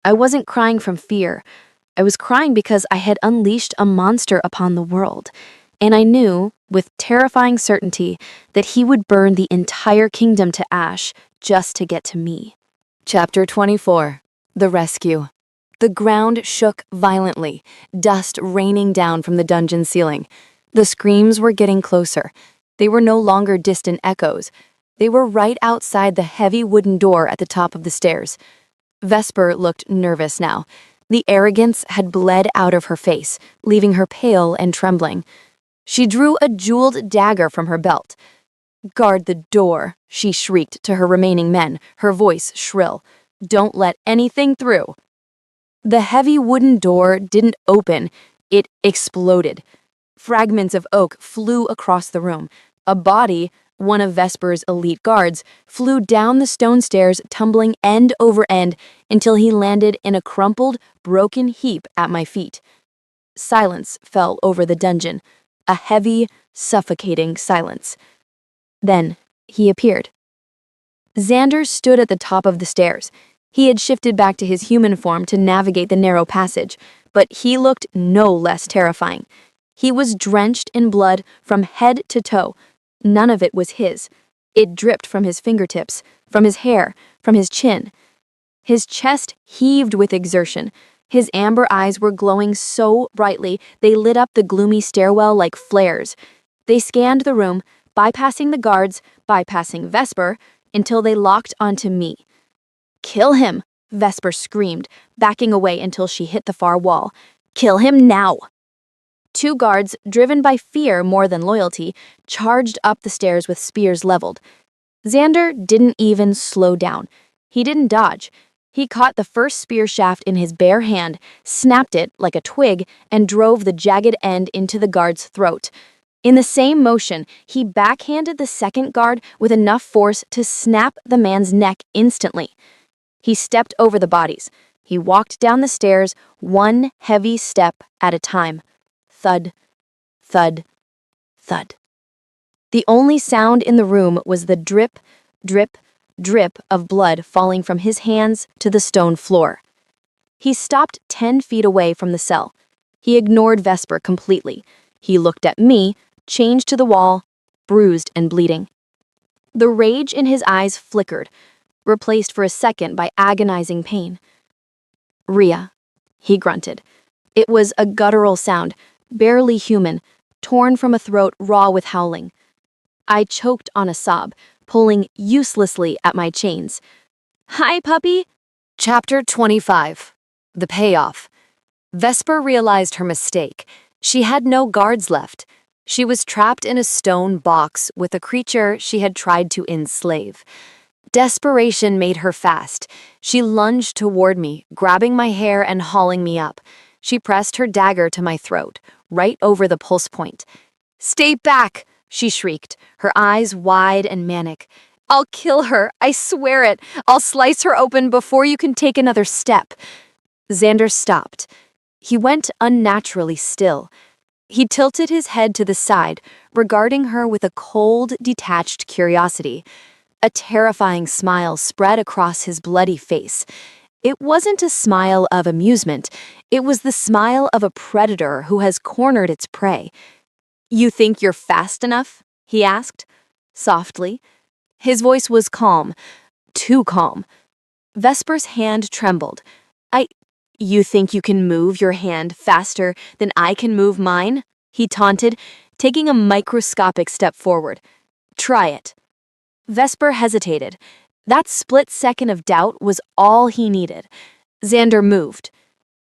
I wasn't crying from fear. I was crying because I had unleashed a monster upon the world, and I knew, with terrifying certainty, that he would burn the entire kingdom to ash just to get to me. Chapter 24. The Rescue. The ground shook violently, dust raining down from the dungeon ceiling. The screams were getting closer. They were no longer distant echoes. They were right outside the heavy wooden door at the top of the stairs. Vesper looked nervous now. The arrogance had bled out of her face, leaving her pale and trembling. She drew a jeweled dagger from her belt. "Guard the door," she shrieked to her remaining men, her voice shrill. "Don't let anything through." The heavy wooden door didn't open, it exploded. Fragments of oak flew across the room. A body, one of Vesper's elite guards, flew down the stone stairs, tumbling end over end until he landed in a crumpled, broken heap at my feet. Silence fell over the dungeon, a heavy, suffocating silence. Then he appeared. Xander stood at the top of the stairs. He had shifted back to his human form to navigate the narrow passage, but he looked no less terrifying. He was drenched in blood from head to toe. None of it was his. It dripped from his fingertips, from his hair, from his chin. His chest heaved with exertion. His amber eyes were glowing so brightly they lit up the gloomy stairwell like flares. They scanned the room, bypassing the guards, bypassing Vesper, until they locked onto me. "Kill him!" Vesper screamed, backing away until she hit the far wall. "Kill him now!" Two guards, driven by fear more than loyalty, charged up the stairs with spears leveled. Xander didn't even slow down. He didn't dodge. He caught the first spear shaft in his bare hand, snapped it like a twig, and drove the jagged end into the guard's throat. In the same motion, he backhanded the second guard with enough force to snap the man's neck instantly. He stepped over the bodies. He walked down the stairs, one heavy step at a time. Thud, thud, thud. The only sound in the room was the drip, drip, drip of blood falling from his hands to the stone floor. He stopped 10 feet away from the cell. He ignored Vesper completely. He looked at me, changed to the wall, bruised and bleeding. The rage in his eyes flickered, replaced for a second by agonizing pain. "Rhea," he grunted. It was a guttural sound, barely human, torn from a throat raw with howling. I choked on a sob, pulling uselessly at my chains. "Hi, puppy!" Chapter 25. The Payoff. Vesper realized her mistake. She had no guards left. She was trapped in a stone box with a creature she had tried to enslave. Desperation made her fast. She lunged toward me, grabbing my hair and hauling me up. She pressed her dagger to my throat, right over the pulse point. "Stay back!" she shrieked, her eyes wide and manic. "I'll kill her, I swear it. I'll slice her open before you can take another step." Xander stopped. He went unnaturally still. He tilted his head to the side, regarding her with a cold, detached curiosity. A terrifying smile spread across his bloody face. It wasn't a smile of amusement. It was the smile of a predator who has cornered its prey. "You think you're fast enough?" he asked, softly. His voice was calm, too calm. Vesper's hand trembled. You think you can move your hand faster than I can move mine?" he taunted, taking a microscopic step forward. "Try it." Vesper hesitated. That split second of doubt was all he needed. Xander moved.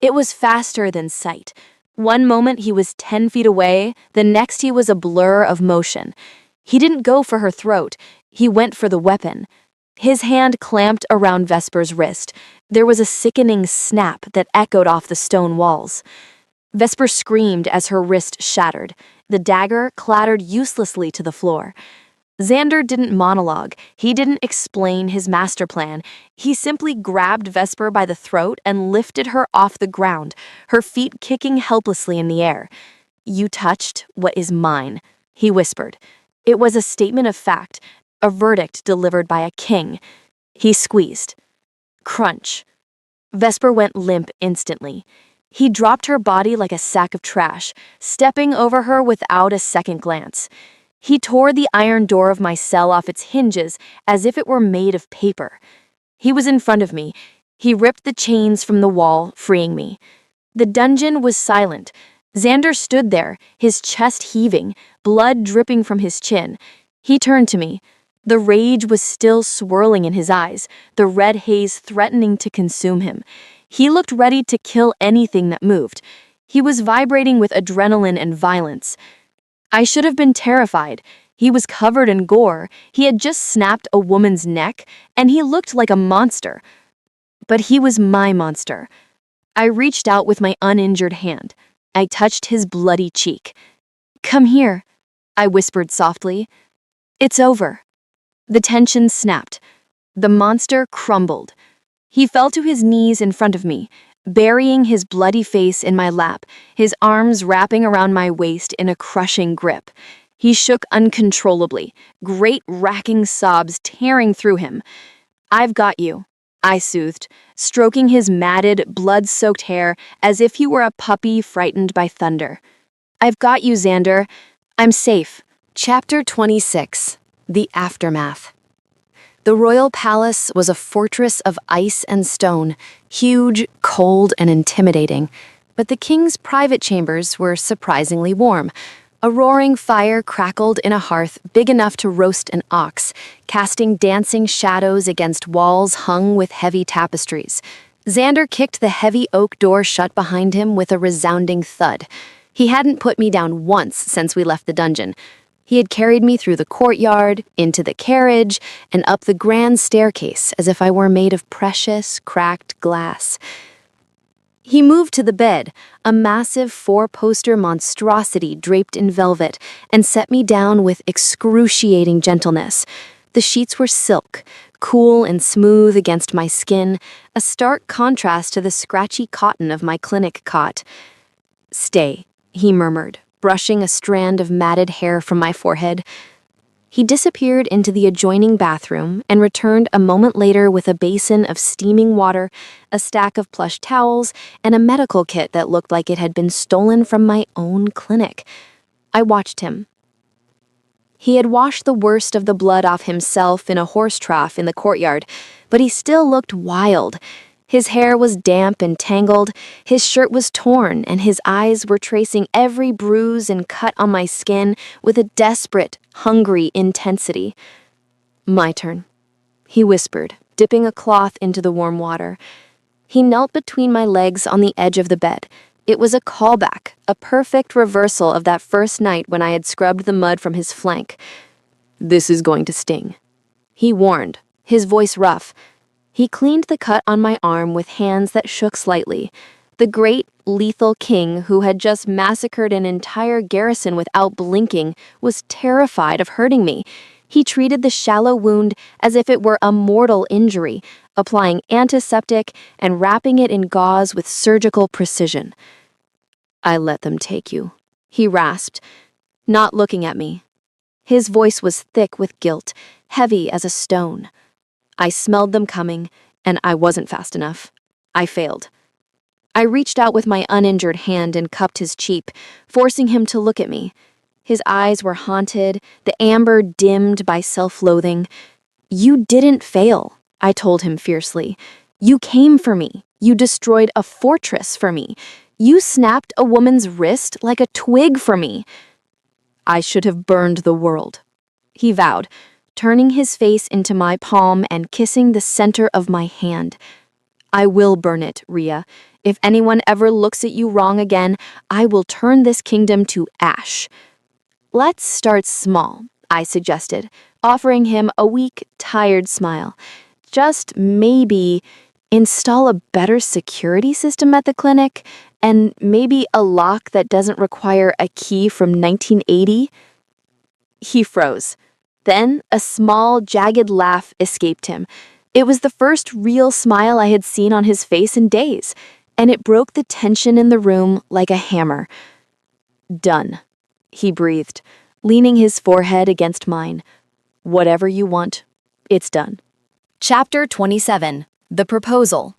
It was faster than sight. One moment he was 10 feet away, the next he was a blur of motion. He didn't go for her throat. He went for the weapon. His hand clamped around Vesper's wrist. There was a sickening snap that echoed off the stone walls. Vesper screamed as her wrist shattered. The dagger clattered uselessly to the floor. Xander didn't monologue. He didn't explain his master plan. He simply grabbed Vesper by the throat and lifted her off the ground, her feet kicking helplessly in the air. "You touched what is mine," he whispered. It was a statement of fact, a verdict delivered by a king. He squeezed. Crunch. Vesper went limp instantly. He dropped her body like a sack of trash, stepping over her without a second glance. He tore the iron door of my cell off its hinges as if it were made of paper. He was in front of me. He ripped the chains from the wall, freeing me. The dungeon was silent. Xander stood there, his chest heaving, blood dripping from his chin. He turned to me. The rage was still swirling in his eyes, the red haze threatening to consume him. He looked ready to kill anything that moved. He was vibrating with adrenaline and violence. I should have been terrified. He was covered in gore. He had just snapped a woman's neck, and he looked like a monster. But he was my monster. I reached out with my uninjured hand. I touched his bloody cheek. "Come here," I whispered softly. "It's over." The tension snapped. The monster crumbled. He fell to his knees in front of me, burying his bloody face in my lap, his arms wrapping around my waist in a crushing grip. He shook uncontrollably, great racking sobs tearing through him. "I've got you," I soothed, stroking his matted, blood-soaked hair as if he were a puppy frightened by thunder. I've got you, Xander. I'm safe. Chapter 26. The Aftermath. The royal palace was a fortress of ice and stone, huge, cold, and intimidating. But the king's private chambers were surprisingly warm. A roaring fire crackled in a hearth big enough to roast an ox, casting dancing shadows against walls hung with heavy tapestries. Xander kicked the heavy oak door shut behind him with a resounding thud. He hadn't put me down once since we left the dungeon. He had carried me through the courtyard, into the carriage, and up the grand staircase as if I were made of precious, cracked glass. He moved to the bed, a massive four-poster monstrosity draped in velvet, and set me down with excruciating gentleness. The sheets were silk, cool and smooth against my skin, a stark contrast to the scratchy cotton of my clinic cot. "Stay," he murmured, brushing a strand of matted hair from my forehead. He disappeared into the adjoining bathroom and returned a moment later with a basin of steaming water, a stack of plush towels, and a medical kit that looked like it had been stolen from my own clinic. I watched him. He had washed the worst of the blood off himself in a horse trough in the courtyard, but he still looked wild. His hair was damp and tangled, his shirt was torn, and his eyes were tracing every bruise and cut on my skin with a desperate, hungry intensity. "My turn," he whispered, dipping a cloth into the warm water. He knelt between my legs on the edge of the bed. It was a callback, a perfect reversal of that first night when I had scrubbed the mud from his flank. "This is going to sting," he warned, his voice rough. He cleaned the cut on my arm with hands that shook slightly. The great, lethal king who had just massacred an entire garrison without blinking was terrified of hurting me. He treated the shallow wound as if it were a mortal injury, applying antiseptic and wrapping it in gauze with surgical precision. "I let them take you," he rasped, not looking at me. His voice was thick with guilt, heavy as a stone. I smelled them coming, and I wasn't fast enough. I failed. I reached out with my uninjured hand and cupped his cheek, forcing him to look at me. His eyes were haunted, the amber dimmed by self-loathing. "You didn't fail," I told him fiercely. "You came for me. You destroyed a fortress for me. You snapped a woman's wrist like a twig for me." "I should have burned the world," he vowed, turning his face into my palm and kissing the center of my hand. "I will burn it, Rhea. If anyone ever looks at you wrong again, I will turn this kingdom to ash." "Let's start small," I suggested, offering him a weak, tired smile. "Just maybe install a better security system at the clinic, and maybe a lock that doesn't require a key from 1980. He froze. Then a small, jagged laugh escaped him. It was the first real smile I had seen on his face in days, and it broke the tension in the room like a hammer. "Done," he breathed, leaning his forehead against mine. "Whatever you want, it's done." Chapter 27. The Proposal.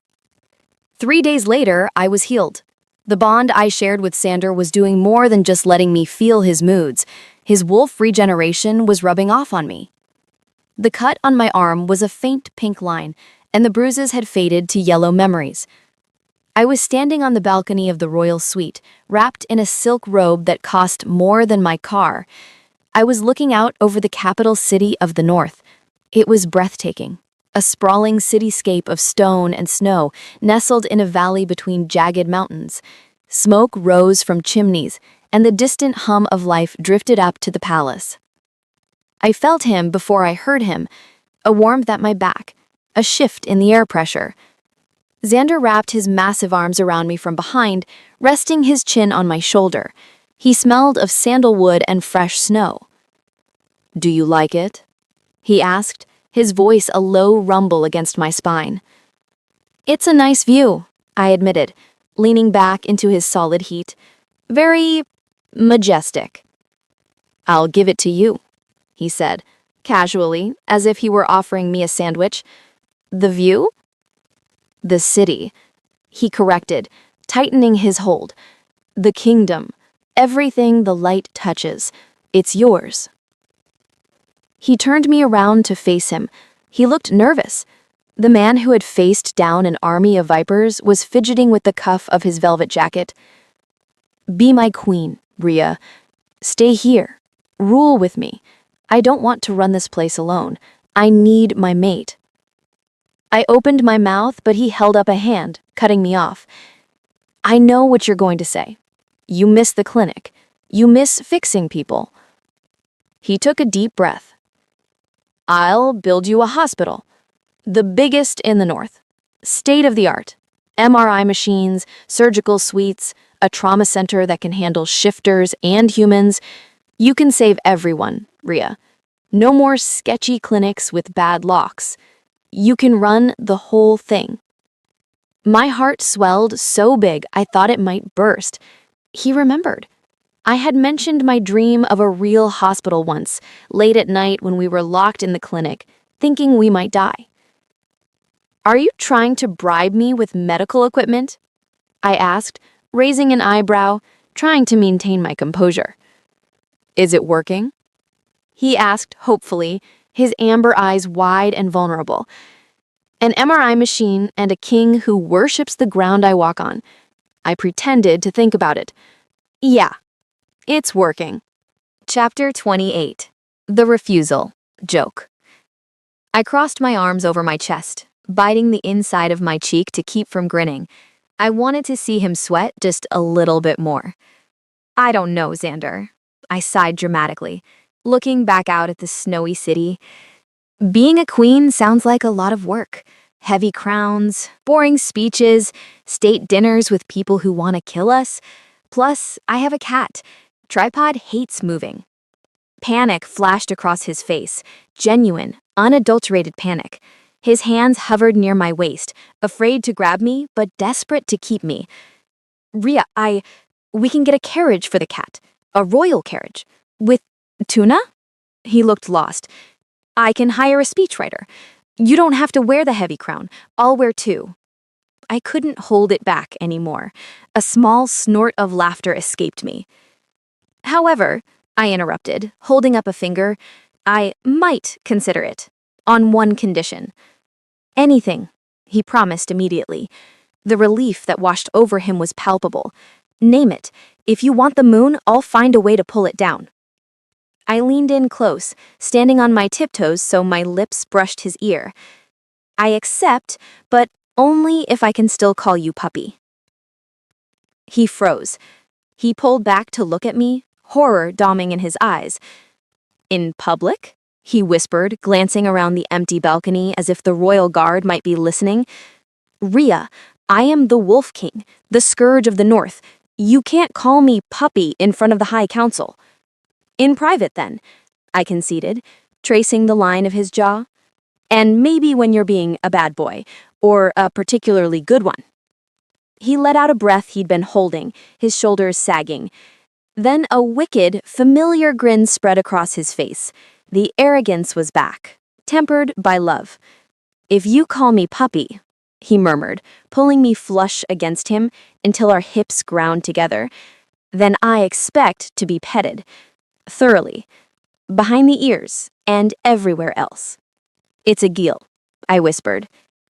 3 days later, I was healed. The bond I shared with Xander was doing more than just letting me feel his moods. His wolf regeneration was rubbing off on me. The cut on my arm was a faint pink line, and the bruises had faded to yellow memories. I was standing on the balcony of the royal suite, wrapped in a silk robe that cost more than my car. I was looking out over the capital city of the north. It was breathtaking. A sprawling cityscape of stone and snow nestled in a valley between jagged mountains. Smoke rose from chimneys, and the distant hum of life drifted up to the palace. I felt him before I heard him, a warmth at my back, a shift in the air pressure. Xander wrapped his massive arms around me from behind, resting his chin on my shoulder. He smelled of sandalwood and fresh snow. "Do you like it?" he asked, his voice a low rumble against my spine. "It's a nice view," I admitted, leaning back into his solid heat. "Very majestic." "I'll give it to you," he said, casually, as if he were offering me a sandwich. "The view?" The city. He corrected, tightening his hold. The kingdom. Everything the light touches. It's yours. He turned me around to face him. He looked nervous. The man who had faced down an army of vipers was fidgeting with the cuff of his velvet jacket. Be my queen, Rhea. Stay here. Rule with me. I don't want to run this place alone. I need my mate. I opened my mouth, but he held up a hand, cutting me off. I know what you're going to say. You miss the clinic. You miss fixing people. He took a deep breath. I'll build you a hospital. The biggest in the north. State of the art. MRI machines, surgical suites, a trauma center that can handle shifters and humans. You can save everyone, Rhea. No more sketchy clinics with bad locks. You can run the whole thing. My heart swelled so big I thought it might burst. He remembered. I had mentioned my dream of a real hospital once, late at night when we were locked in the clinic, thinking we might die. Are you trying to bribe me with medical equipment? I asked, raising an eyebrow, trying to maintain my composure. Is it working? He asked hopefully, his amber eyes wide and vulnerable. An MRI machine and a king who worships the ground I walk on. I pretended to think about it. Yeah, it's working. Chapter 28. The Refusal. Joke. I crossed my arms over my chest, biting the inside of my cheek to keep from grinning. I wanted to see him sweat just a little bit more. I don't know, Xander. I sighed dramatically, looking back out at the snowy city. Being a queen sounds like a lot of work. Heavy crowns, boring speeches, state dinners with people who want to kill us. Plus, I have a cat. Tripod hates moving. Panic flashed across his face, genuine, unadulterated panic. His hands hovered near my waist, afraid to grab me, but desperate to keep me. Rhea, we can get a carriage for the cat. A royal carriage. With tuna? He looked lost. I can hire a speechwriter. You don't have to wear the heavy crown. I'll wear two. I couldn't hold it back anymore. A small snort of laughter escaped me. However, I interrupted, holding up a finger, I might consider it, on one condition. Anything, he promised immediately. The relief that washed over him was palpable. Name it. If you want the moon, I'll find a way to pull it down. I leaned in close, standing on my tiptoes so my lips brushed his ear. I accept, but only if I can still call you puppy. He froze. He pulled back to look at me, horror dawning in his eyes. In public? He whispered, glancing around the empty balcony as if the royal guard might be listening. Rhea, I am the Wolf King, the scourge of the north. You can't call me puppy in front of the High Council. In private, then, I conceded, tracing the line of his jaw. And maybe when you're being a bad boy, or a particularly good one. He let out a breath he'd been holding, his shoulders sagging. Then a wicked, familiar grin spread across his face. The arrogance was back, tempered by love. If you call me puppy, he murmured, pulling me flush against him until our hips ground together, then I expect to be petted. Thoroughly. Behind the ears, and everywhere else. It's a deal, I whispered.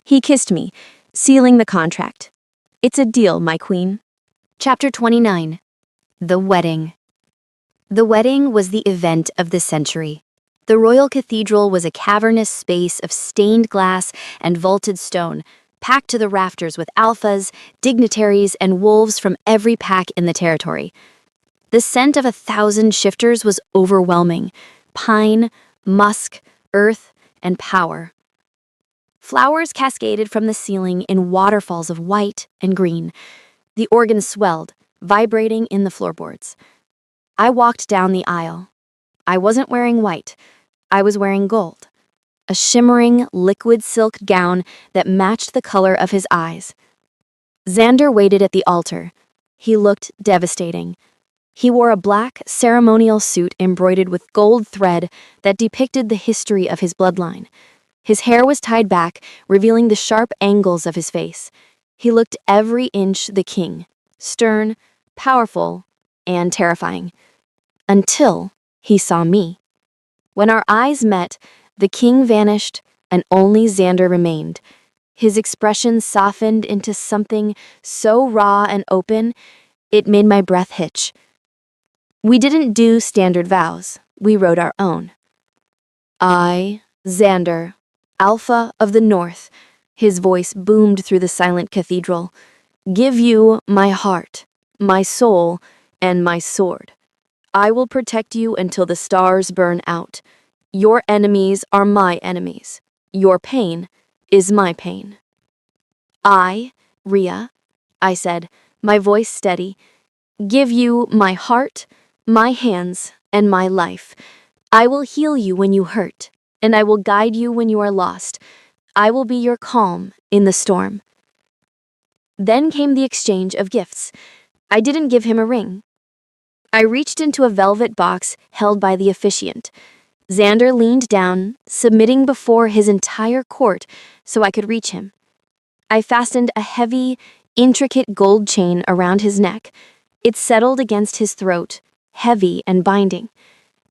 He kissed me, sealing the contract. It's a deal, my queen. Chapter 29. The Wedding. The wedding was the event of the century. The royal cathedral was a cavernous space of stained glass and vaulted stone, packed to the rafters with alphas, dignitaries, and wolves from every pack in the territory. The scent of 1,000 shifters was overwhelming. Pine, musk, earth, and power. Flowers cascaded from the ceiling in waterfalls of white and green. The organ swelled, vibrating in the floorboards. I walked down the aisle. I wasn't wearing white. I was wearing gold. A shimmering, liquid silk gown that matched the color of his eyes. Xander waited at the altar. He looked devastating. He wore a black, ceremonial suit embroidered with gold thread that depicted the history of his bloodline. His hair was tied back, revealing the sharp angles of his face. He looked every inch the king, stern, powerful, and terrifying. Until he saw me. When our eyes met, the king vanished and only Xander remained. His expression softened into something so raw and open, it made my breath hitch. We didn't do standard vows. We wrote our own. I, Xander, Alpha of the North, his voice boomed through the silent cathedral, give you my heart, my soul, and my sword. I will protect you until the stars burn out. Your enemies are my enemies. Your pain is my pain. I, Rhea, I said, my voice steady, give you my heart, my hands, and my life. I will heal you when you hurt, and I will guide you when you are lost. I will be your calm in the storm. Then came the exchange of gifts. I didn't give him a ring. I reached into a velvet box held by the officiant. Xander leaned down, submitting before his entire court so I could reach him. I fastened a heavy, intricate gold chain around his neck. It settled against his throat, heavy and binding.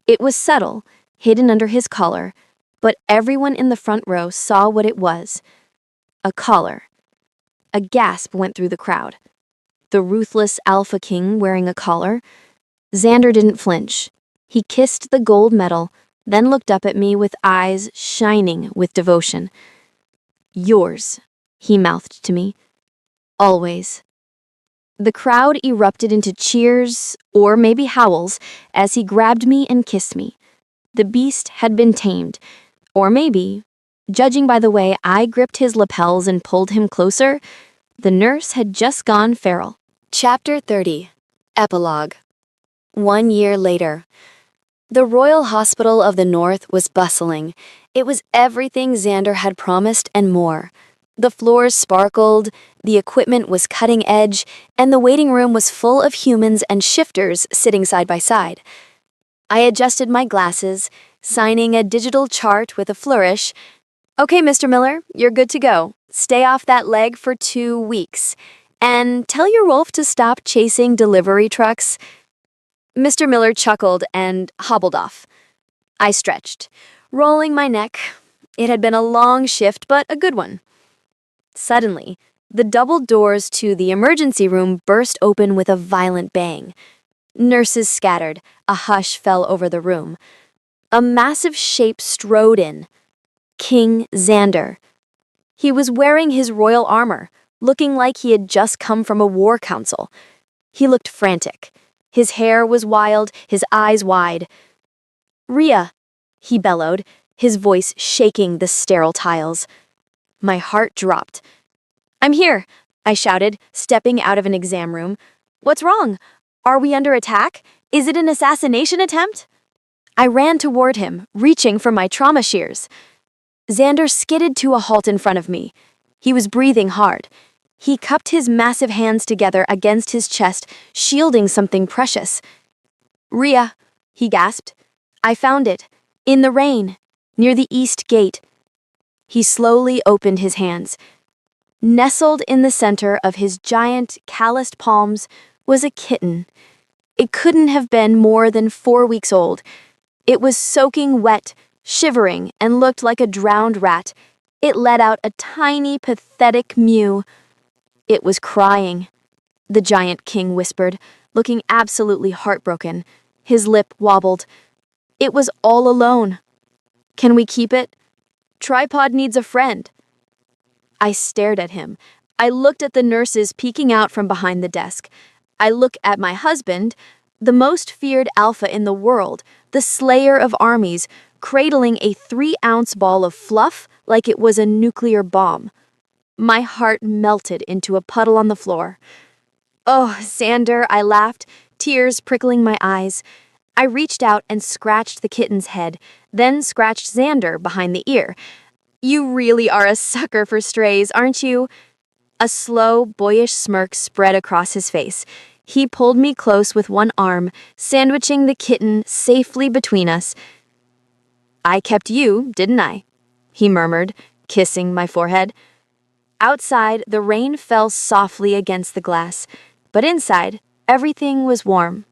It was subtle, hidden under his collar, but everyone in the front row saw what it was. A collar. A gasp went through the crowd. The ruthless Alpha King wearing a collar? Xander didn't flinch. He kissed the gold medal, then looked up at me with eyes shining with devotion. Yours, he mouthed to me. Always. The crowd erupted into cheers, or maybe howls, as he grabbed me and kissed me. The beast had been tamed, or maybe, judging by the way I gripped his lapels and pulled him closer, the nurse had just gone feral. Chapter 30. Epilogue. 1 year later. The Royal Hospital of the North was bustling. It was everything Xander had promised and more. The floors sparkled, the equipment was cutting edge, and the waiting room was full of humans and shifters sitting side by side. I adjusted my glasses, signing a digital chart with a flourish. Okay, Mr. Miller, you're good to go. Stay off that leg for 2 weeks. And tell your wolf to stop chasing delivery trucks. Mr. Miller chuckled and hobbled off. I stretched, rolling my neck. It had been a long shift, but a good one. Suddenly, the double doors to the emergency room burst open with a violent bang. Nurses scattered. A hush fell over the room. A massive shape strode in. King Xander. He was wearing his royal armor, looking like he had just come from a war council. He looked frantic. His hair was wild, his eyes wide. Rhea, he bellowed, his voice shaking the sterile tiles. My heart dropped. I'm here, I shouted, stepping out of an exam room. What's wrong? Are we under attack? Is it an assassination attempt? I ran toward him, reaching for my trauma shears. Xander skidded to a halt in front of me. He was breathing hard. He cupped his massive hands together against his chest, shielding something precious. Rhea, he gasped. I found it. In the rain. Near the east gate. He slowly opened his hands. Nestled in the center of his giant, calloused palms was a kitten. It couldn't have been more than 4 weeks old. It was soaking wet, shivering, and looked like a drowned rat. It let out a tiny, pathetic mew. It was crying, the giant king whispered, looking absolutely heartbroken. His lip wobbled. It was all alone. Can we keep it? Tripod needs a friend. I stared at him. I looked at the nurses peeking out from behind the desk. I looked at my husband, the most feared alpha in the world, the slayer of armies, cradling a 3-ounce ball of fluff like it was a nuclear bomb. My heart melted into a puddle on the floor. Oh, Xander, I laughed, tears prickling my eyes. I reached out and scratched the kitten's head, then scratched Xander behind the ear. You really are a sucker for strays, aren't you? A slow, boyish smirk spread across his face. He pulled me close with one arm, sandwiching the kitten safely between us. I kept you, didn't I? he murmured, kissing my forehead. Outside, the rain fell softly against the glass, but inside, everything was warm.